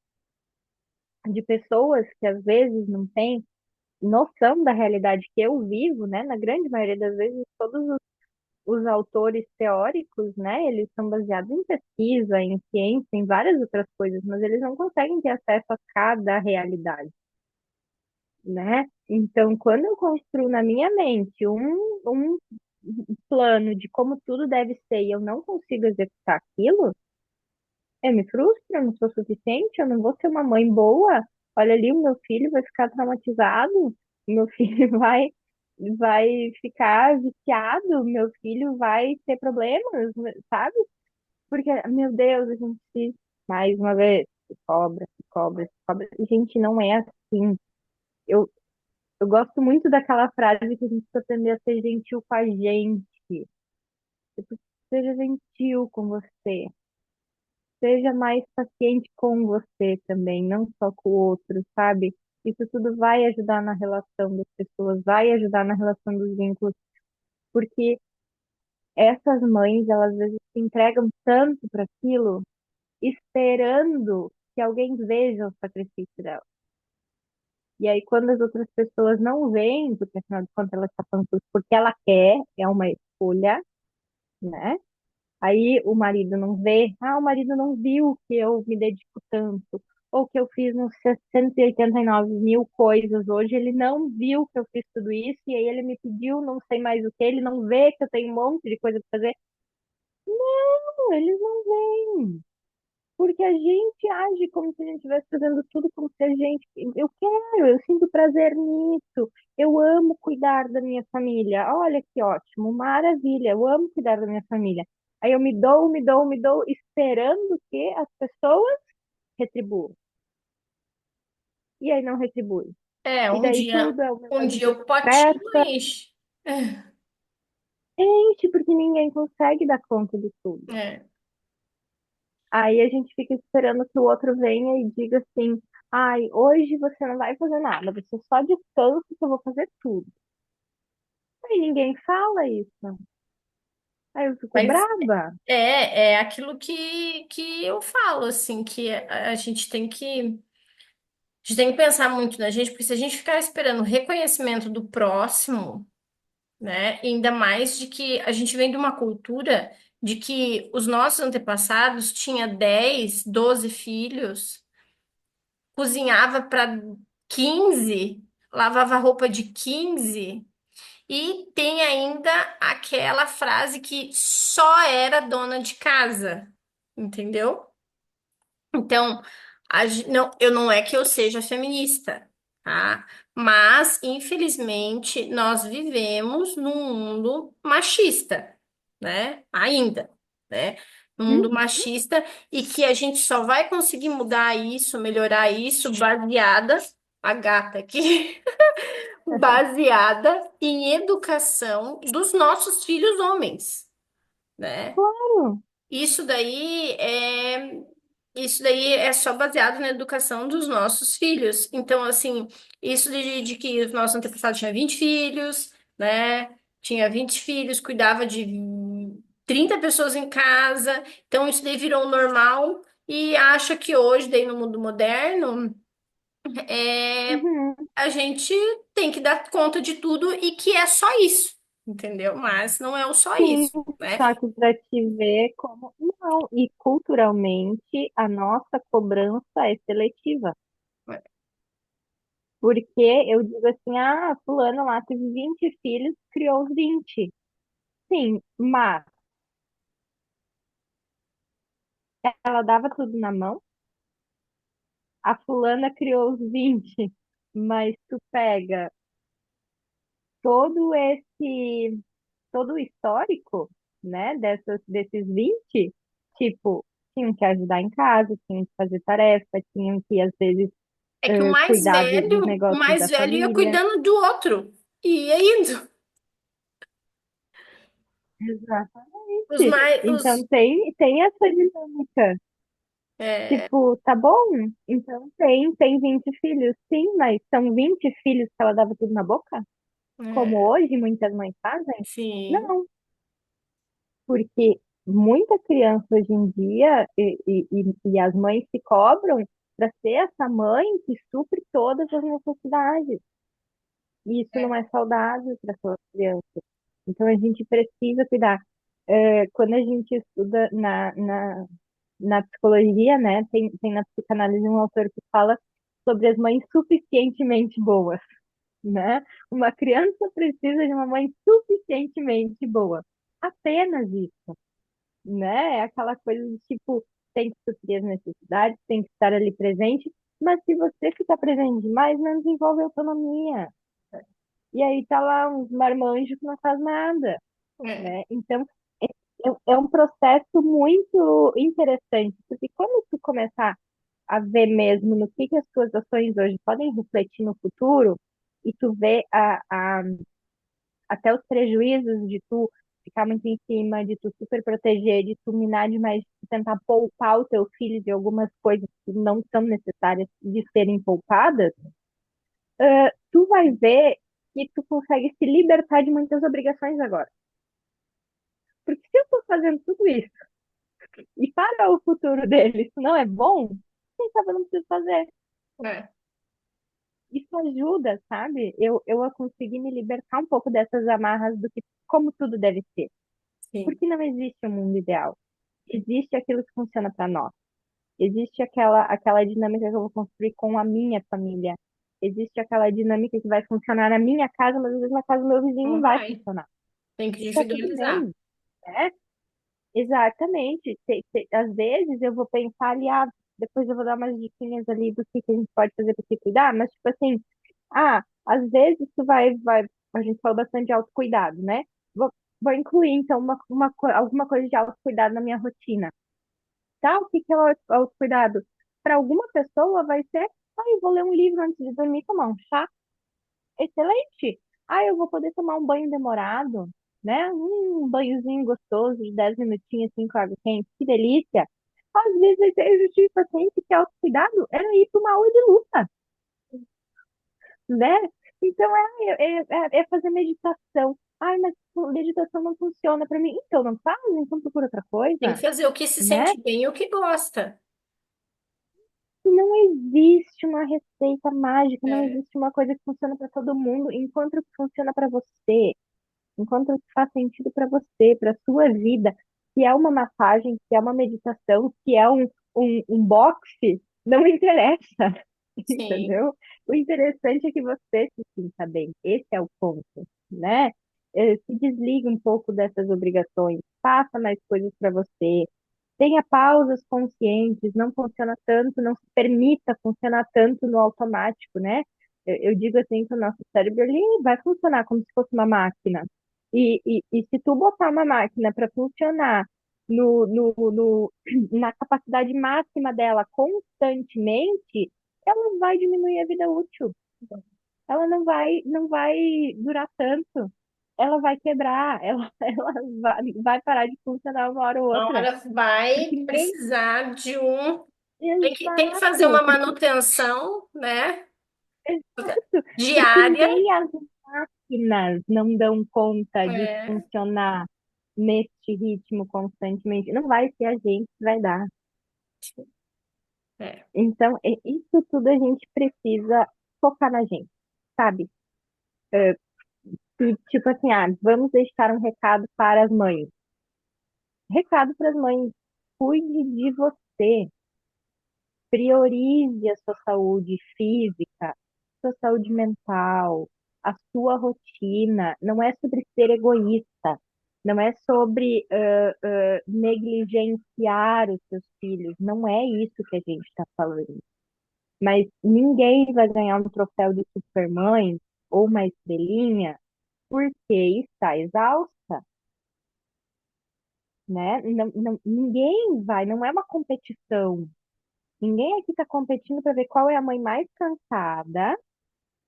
de pessoas que às vezes não têm noção da realidade que eu vivo, né? Na grande maioria das vezes, todos os autores teóricos, né? Eles são baseados em pesquisa, em ciência, em várias outras coisas, mas eles não conseguem ter acesso a cada realidade, né? Então, quando eu construo na minha mente um plano de como tudo deve ser e eu não consigo executar aquilo, eu me frustro, eu não sou suficiente, eu não vou ser uma mãe boa. Olha ali, o meu filho vai ficar traumatizado, o meu filho vai ficar viciado, meu filho vai ter problemas, sabe? Porque, meu Deus, a gente mais uma vez se cobra, se cobra, se cobra. Gente, não é assim. Eu, eu gosto muito daquela frase que a gente precisa aprender a ser gentil com a gente. Tipo, seja gentil com você. Seja mais paciente com você também, não só com o outro, sabe? Isso tudo vai ajudar na relação das pessoas, vai ajudar na relação dos vínculos, porque essas mães, elas às vezes se entregam tanto para aquilo, esperando que alguém veja o sacrifício dela. E aí, quando as outras pessoas não veem, porque afinal de contas ela está falando isso porque ela quer, é uma escolha, né? Aí o marido não vê, o marido não viu que eu me dedico tanto, ou que eu fiz uns 689 mil coisas hoje, ele não viu que eu fiz tudo isso, e aí ele me pediu não sei mais o que, ele não vê que eu tenho um monte de coisa para fazer. Não, eles não veem, porque a gente age como se a gente estivesse fazendo tudo como se a gente. Eu quero, eu sinto prazer nisso, eu amo cuidar da minha família. Olha que ótimo, maravilha, eu amo cuidar da minha família. Aí eu me dou, esperando que as pessoas retribuam. E aí não retribuem. E daí tudo é Um uma dia vida o potinho expressa. enche. Gente, porque ninguém consegue dar conta de tudo. É. Aí a gente fica esperando que o outro venha e diga assim: ai, hoje você não vai fazer nada, você só descansa que eu vou fazer tudo. Aí ninguém fala isso. Aí eu fico Mas braba. é aquilo que eu falo, assim, que a gente tem que pensar muito na gente, porque se a gente ficar esperando o reconhecimento do próximo, né, e ainda mais de que a gente vem de uma cultura de que os nossos antepassados tinham 10, 12 filhos, cozinhava para 15, lavava roupa de 15, e tem ainda aquela frase que só era dona de casa, entendeu? Então, não, eu não é que eu seja feminista, tá? Mas, infelizmente, nós vivemos num mundo machista, né? Ainda, né? Num Hum, mundo machista e que a gente só vai conseguir mudar isso, melhorar isso, baseada, a gata aqui, baseada em educação dos nossos filhos homens, né? claro. Isso daí é isso daí é só baseado na educação dos nossos filhos. Então, assim, isso de que os nossos antepassados tinham 20 filhos, né? Tinha 20 filhos, cuidava de 30 pessoas em casa. Então, isso daí virou normal e acha que hoje, daí no mundo moderno, é, Uhum. a gente tem que dar conta de tudo e que é só isso, entendeu? Mas não é o só Sim, isso, né? só que para te ver como. Não, e culturalmente a nossa cobrança é seletiva. Porque eu digo assim, ah, fulano lá teve 20 filhos, criou os 20. Sim, mas ela dava tudo na mão, a fulana criou os 20, mas tu pega todo esse, todo o histórico, né, desses 20, tipo, tinham que ajudar em casa, tinham que fazer tarefa, tinham que, às vezes, É que cuidar dos o negócios mais da velho ia família. cuidando do outro. E ia indo. Os Exatamente. mais, Então tem essa dinâmica. é, Tipo, tá bom, então tem 20 filhos, sim, mas são 20 filhos que ela dava tudo na boca? Como é, hoje muitas mães fazem? sim, Não, porque muita criança hoje em dia, e as mães se cobram para ser essa mãe que supre todas as necessidades. E isso não é, é saudável para sua criança. Então a gente precisa cuidar. Quando a gente estuda na psicologia, né, tem na psicanálise um autor que fala sobre as mães suficientemente boas, né? Uma criança precisa de uma mãe suficientemente boa. Apenas isso, né? É aquela coisa de tipo, tem que suprir as necessidades, tem que estar ali presente, mas se você ficar presente demais, não desenvolve autonomia. E aí tá lá uns marmanjos que não faz nada, é, né? Então, é um processo muito interessante, porque quando tu começar a ver mesmo no que as tuas ações hoje podem refletir no futuro, e tu vê até os prejuízos de tu ficar muito em cima, de tu super proteger, de tu minar demais, de tentar poupar o teu filho de algumas coisas que não são necessárias de serem poupadas, tu vai ver que tu consegue se libertar de muitas obrigações agora. Porque se eu estou fazendo tudo isso e para o futuro deles isso não é bom, quem sabe eu não preciso fazer. é, Isso ajuda, sabe? Eu a conseguir me libertar um pouco dessas amarras do que como tudo deve ser. sim, Porque não existe um mundo ideal. Existe aquilo que funciona para nós. Existe aquela dinâmica que eu vou construir com a minha família. Existe aquela dinâmica que vai funcionar na minha casa, mas às vezes na casa do meu vizinho não não vai vai. funcionar. Tem que E tá tudo individualizar. bem, né? Exatamente. Às vezes eu vou pensar ali, ah, depois eu vou dar umas diquinhas ali do que a gente pode fazer para se cuidar, mas tipo assim, às vezes tu a gente falou bastante de autocuidado, né? Vou incluir então alguma coisa de autocuidado na minha rotina. Tá? O que que é o autocuidado? Para alguma pessoa vai ser, eu vou ler um livro antes de dormir, tomar um chá. Excelente. Eu vou poder tomar um banho demorado, né? Um banhozinho gostoso de 10 minutinhos assim com água quente. Que delícia. Às vezes eu justifico paciente que autocuidado é ir para uma aula de luta, né? Então é fazer meditação. Ai, mas meditação não funciona para mim. Então não faz, então procura outra Tem que coisa, fazer o que se né? sente bem e o que gosta. E não existe uma receita mágica, não É, existe uma coisa que funciona para todo mundo. Encontre o que funciona para você, encontre o que faz sentido para você, para sua vida. se é uma massagem, se é uma meditação, se é um boxe, não interessa, Sim, entendeu? O interessante é que você se sinta bem. Esse é o ponto, né? Se desliga um pouco dessas obrigações, faça mais coisas para você, tenha pausas conscientes, não funciona tanto, não se permita funcionar tanto no automático, né? Eu digo assim que o nosso cérebro ele vai funcionar como se fosse uma máquina. E se tu botar uma máquina para funcionar na capacidade máxima dela constantemente, ela vai diminuir a vida útil. Ela não vai durar tanto. Ela vai quebrar, ela vai parar de funcionar uma hora ou uma outra. hora vai Porque nem precisar de um. Tem que fazer uma exato, manutenção, né? exato, porque Diária. nem as máquinas não dão conta de É, funcionar neste ritmo constantemente. Não vai ser a gente que vai dar. é. Então, isso tudo a gente precisa focar na gente, sabe? E, tipo assim, vamos deixar um recado para as mães. Recado para as mães: cuide de você, priorize a sua saúde física, sua saúde mental, a sua rotina. Não é sobre ser egoísta, não é sobre negligenciar os seus filhos, não é isso que a gente está falando. Mas ninguém vai ganhar um troféu de supermãe ou uma estrelinha porque está exausta, né? Ninguém vai, não é uma competição. Ninguém aqui está competindo para ver qual é a mãe mais cansada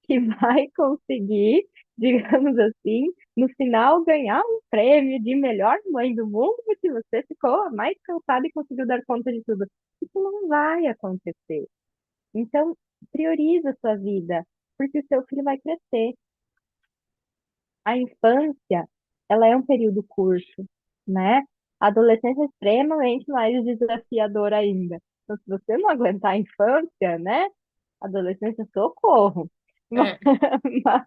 que vai conseguir, digamos assim, no final ganhar um prêmio de melhor mãe do mundo porque você ficou a mais cansada e conseguiu dar conta de tudo. Isso não vai acontecer. Então, prioriza a sua vida, porque o seu filho vai crescer. A infância, ela é um período curto, né? A adolescência é extremamente mais desafiadora ainda. Então, se você não aguentar a infância, né? Adolescência, socorro. É. Mas,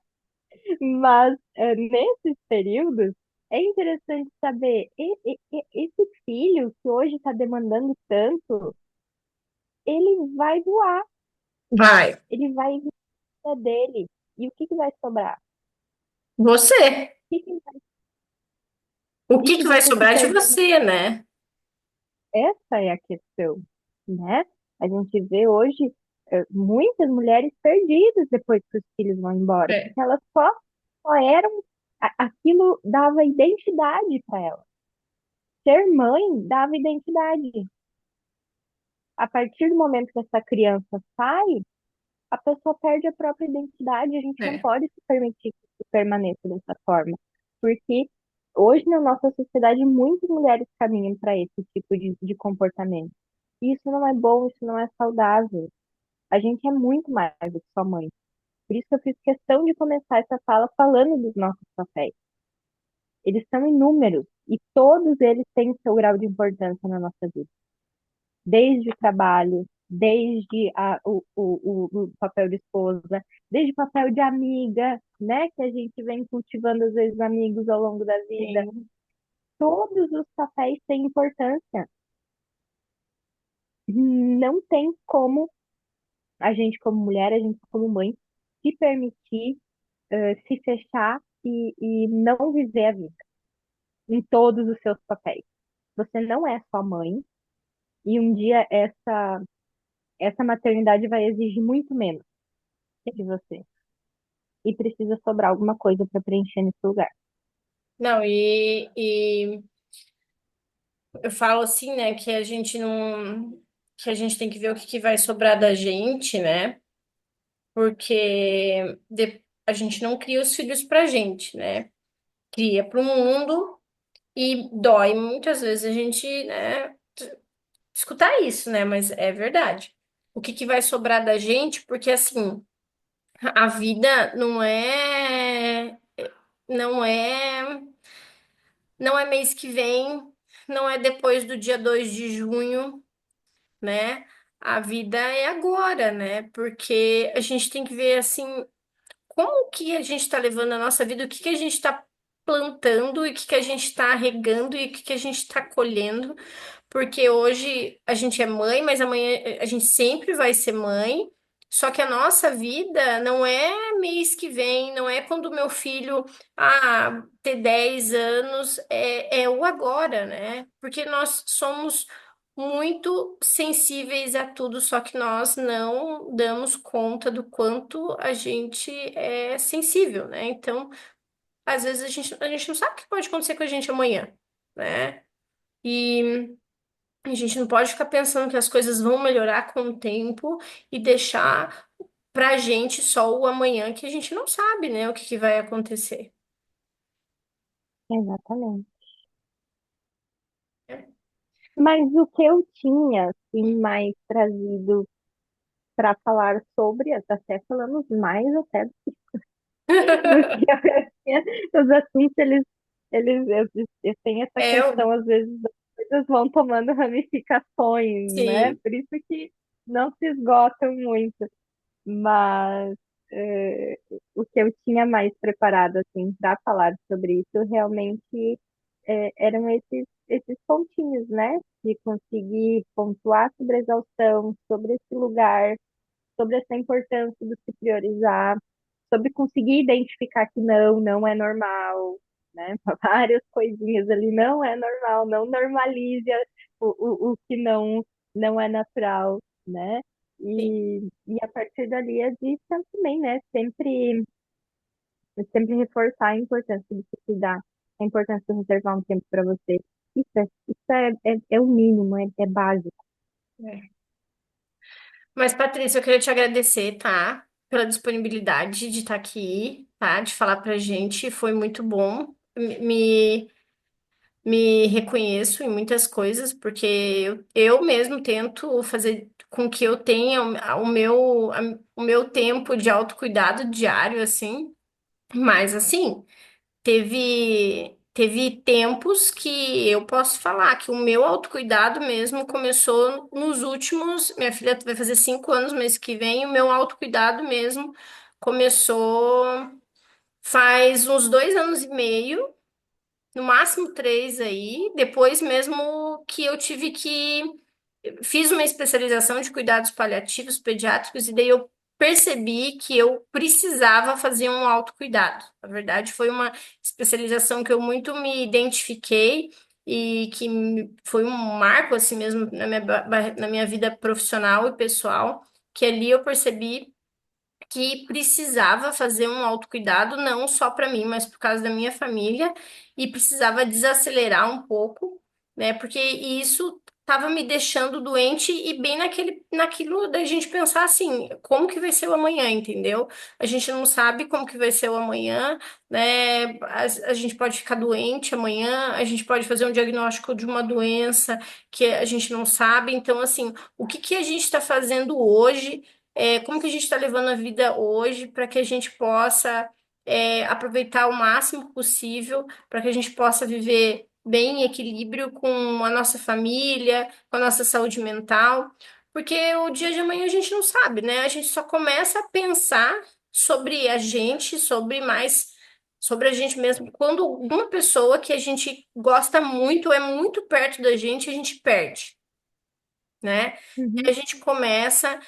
mas nesses períodos, é interessante saber, esse filho que hoje está demandando tanto, ele vai voar, Vai. ele vai viver dele. E o que que vai sobrar? Você. O que que O E que se que vai você se sobrar de perder? você, né? Essa é a questão, né? A gente vê hoje muitas mulheres perdidas depois que os filhos vão embora, É. porque elas só eram, aquilo dava identidade para elas. Ser mãe dava identidade. A partir do momento que essa criança sai, a pessoa perde a própria identidade. A gente não É. pode se permitir que isso permaneça dessa forma, porque hoje na nossa sociedade muitas mulheres caminham para esse tipo de comportamento. E isso não é bom, isso não é saudável. A gente é muito mais do que só mãe. Por isso que eu fiz questão de começar essa fala falando dos nossos papéis. Eles são inúmeros e todos eles têm seu grau de importância na nossa vida. Desde o trabalho, desde o papel de esposa, desde o papel de amiga, né? Que a gente vem cultivando às vezes amigos ao longo da vida. Sim. Todos os papéis têm importância. Não tem como a gente como mulher, a gente como mãe, se permitir se fechar e não viver a vida em todos os seus papéis. Você não é só mãe e um dia essa maternidade vai exigir muito menos de você e precisa sobrar alguma coisa para preencher nesse lugar. Não, e eu falo assim, né, que a gente não, que a gente tem que ver o que que vai sobrar da gente, né? Porque a gente não cria os filhos pra gente, né? Cria pro mundo e dói muitas vezes a gente, né, escutar isso, né? Mas é verdade. O que que vai sobrar da gente? Porque assim, a vida não é, não é mês que vem, não é depois do dia 2 de junho, né? A vida é agora, né? Porque a gente tem que ver assim, como que a gente está levando a nossa vida, o que que a gente está plantando e o que que a gente está regando e o que que a gente está colhendo, porque hoje a gente é mãe, mas amanhã a gente sempre vai ser mãe. Só que a nossa vida não é mês que vem, não é quando meu filho ter 10 anos, é o agora, né? Porque nós somos muito sensíveis a tudo, só que nós não damos conta do quanto a gente é sensível, né? Então, às vezes a gente não sabe o que pode acontecer com a gente amanhã, né? E a gente não pode ficar pensando que as coisas vão melhorar com o tempo e deixar pra gente só o amanhã que a gente não sabe, né, o que que vai acontecer. Exatamente. Mas o que eu tinha, assim, mais trazido para falar sobre, até falamos mais até do que eu tinha, os assuntos, eu tenho essa É, questão, às vezes, as coisas vão tomando ramificações, né? sim, Por isso que não se esgotam muito. Mas é, o que eu tinha mais preparado assim para falar sobre isso realmente eram esses pontinhos, né? De conseguir pontuar sobre a exaustão, sobre esse lugar, sobre essa importância de se priorizar, sobre conseguir identificar que não é normal, né? Várias coisinhas ali, não é normal, não normalize o que não é natural, né? sim. E a partir dali a gente também, né? Sempre reforçar a importância de se cuidar, a importância de reservar um tempo para você. Isso é o mínimo, é básico. É. Mas, Patrícia, eu queria te agradecer, tá? Pela disponibilidade de estar aqui, tá? De falar pra gente, foi muito bom. Me reconheço em muitas coisas, porque eu mesmo tento fazer com que eu tenha o meu tempo de autocuidado diário, assim. Mas, assim, teve tempos que eu posso falar que o meu autocuidado mesmo começou nos últimos. Minha filha vai fazer 5 anos mês que vem, e o meu autocuidado mesmo começou faz uns 2 anos e meio, no máximo 3 aí. Depois mesmo que eu tive que. Fiz uma especialização de cuidados paliativos pediátricos e daí eu percebi que eu precisava fazer um autocuidado. Na verdade, foi uma especialização que eu muito me identifiquei e que foi um marco assim mesmo na minha vida profissional e pessoal, que ali eu percebi que precisava fazer um autocuidado, não só para mim, mas por causa da minha família, e precisava desacelerar um pouco, né? Porque isso estava me deixando doente e bem naquilo da gente pensar assim, como que vai ser o amanhã, entendeu? A gente não sabe como que vai ser o amanhã, né? A gente pode ficar doente amanhã, a gente pode fazer um diagnóstico de uma doença que a gente não sabe. Então, assim, o que que a gente está fazendo hoje? Como que a gente está levando a vida hoje para que a gente possa aproveitar o máximo possível, para que a gente possa viver bem em equilíbrio com a nossa família, com a nossa saúde mental, porque o dia de amanhã a gente não sabe, né? A gente só começa a pensar sobre a gente, sobre a gente mesmo, quando uma pessoa que a gente gosta muito, é muito perto da gente, a gente perde, né? E Uhum, a gente começa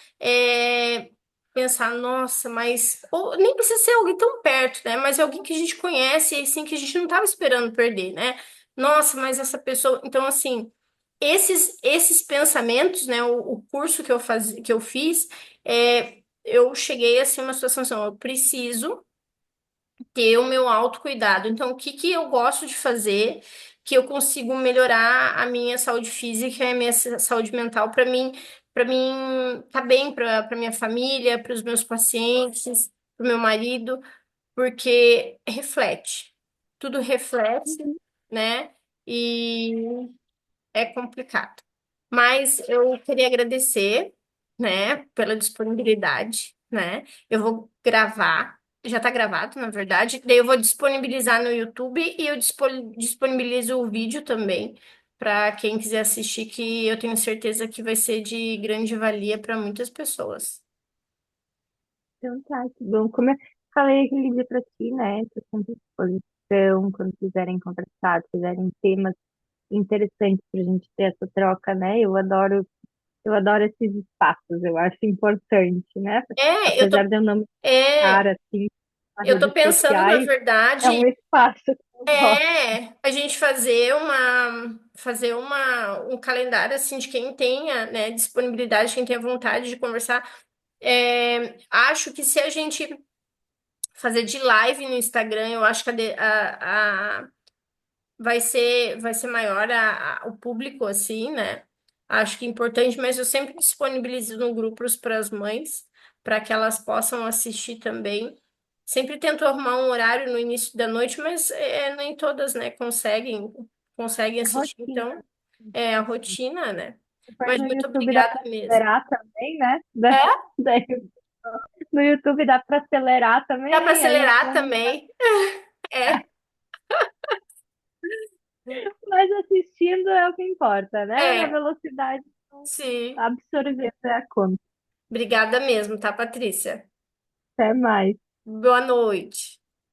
pensar, nossa, mas ou nem precisa ser alguém tão perto, né? Mas é alguém que a gente conhece e assim que a gente não estava esperando perder, né? Nossa, mas essa pessoa, então assim, esses pensamentos, né? O curso que eu fiz, eu cheguei assim uma situação assim, ó, eu preciso ter o meu autocuidado. Então, o que que eu gosto de fazer que eu consigo melhorar a minha saúde física e a minha saúde mental para mim tá bem para minha família, para os meus pacientes, para o meu marido, porque reflete. Tudo reflete, uhum. né? E é complicado. Mas eu queria agradecer, né, pela disponibilidade, né? Eu vou gravar, já tá gravado, na verdade. Daí eu vou disponibilizar no YouTube e eu disponibilizo o vídeo também para quem quiser assistir, que eu tenho certeza que vai ser de grande valia para muitas pessoas. Então tá, que bom. Como eu falei aquele dia pra ti, né? Tô sempre disponível. sugestão, quando quiserem conversar, quiserem temas interessantes para a gente ter essa troca, né? Eu adoro esses espaços, eu acho importante, né? É, eu Apesar tô, de eu não me é, cara assim nas eu tô redes pensando, na sociais, é verdade, um espaço que eu gosto. a gente fazer um calendário assim de quem tenha, né, disponibilidade, quem tenha vontade de conversar. Acho que se a gente fazer de live no Instagram, eu acho que vai ser maior o público, assim, né? Acho que é importante, mas eu sempre disponibilizo no grupo para as mães, para que elas possam assistir também. Sempre tento arrumar um horário no início da noite, mas nem todas, né, conseguem É assistir, rotina. então é a rotina, né? Depois Mas no muito YouTube dá obrigada para mesmo. acelerar também, né? É, Daí, no YouTube dá para acelerar dá para também, aí acelerar põe. também. É, Mas assistindo é o que importa, né? Na é, velocidade, sim. absorver a conta. Obrigada mesmo, tá, Patrícia? Até mais. Boa noite.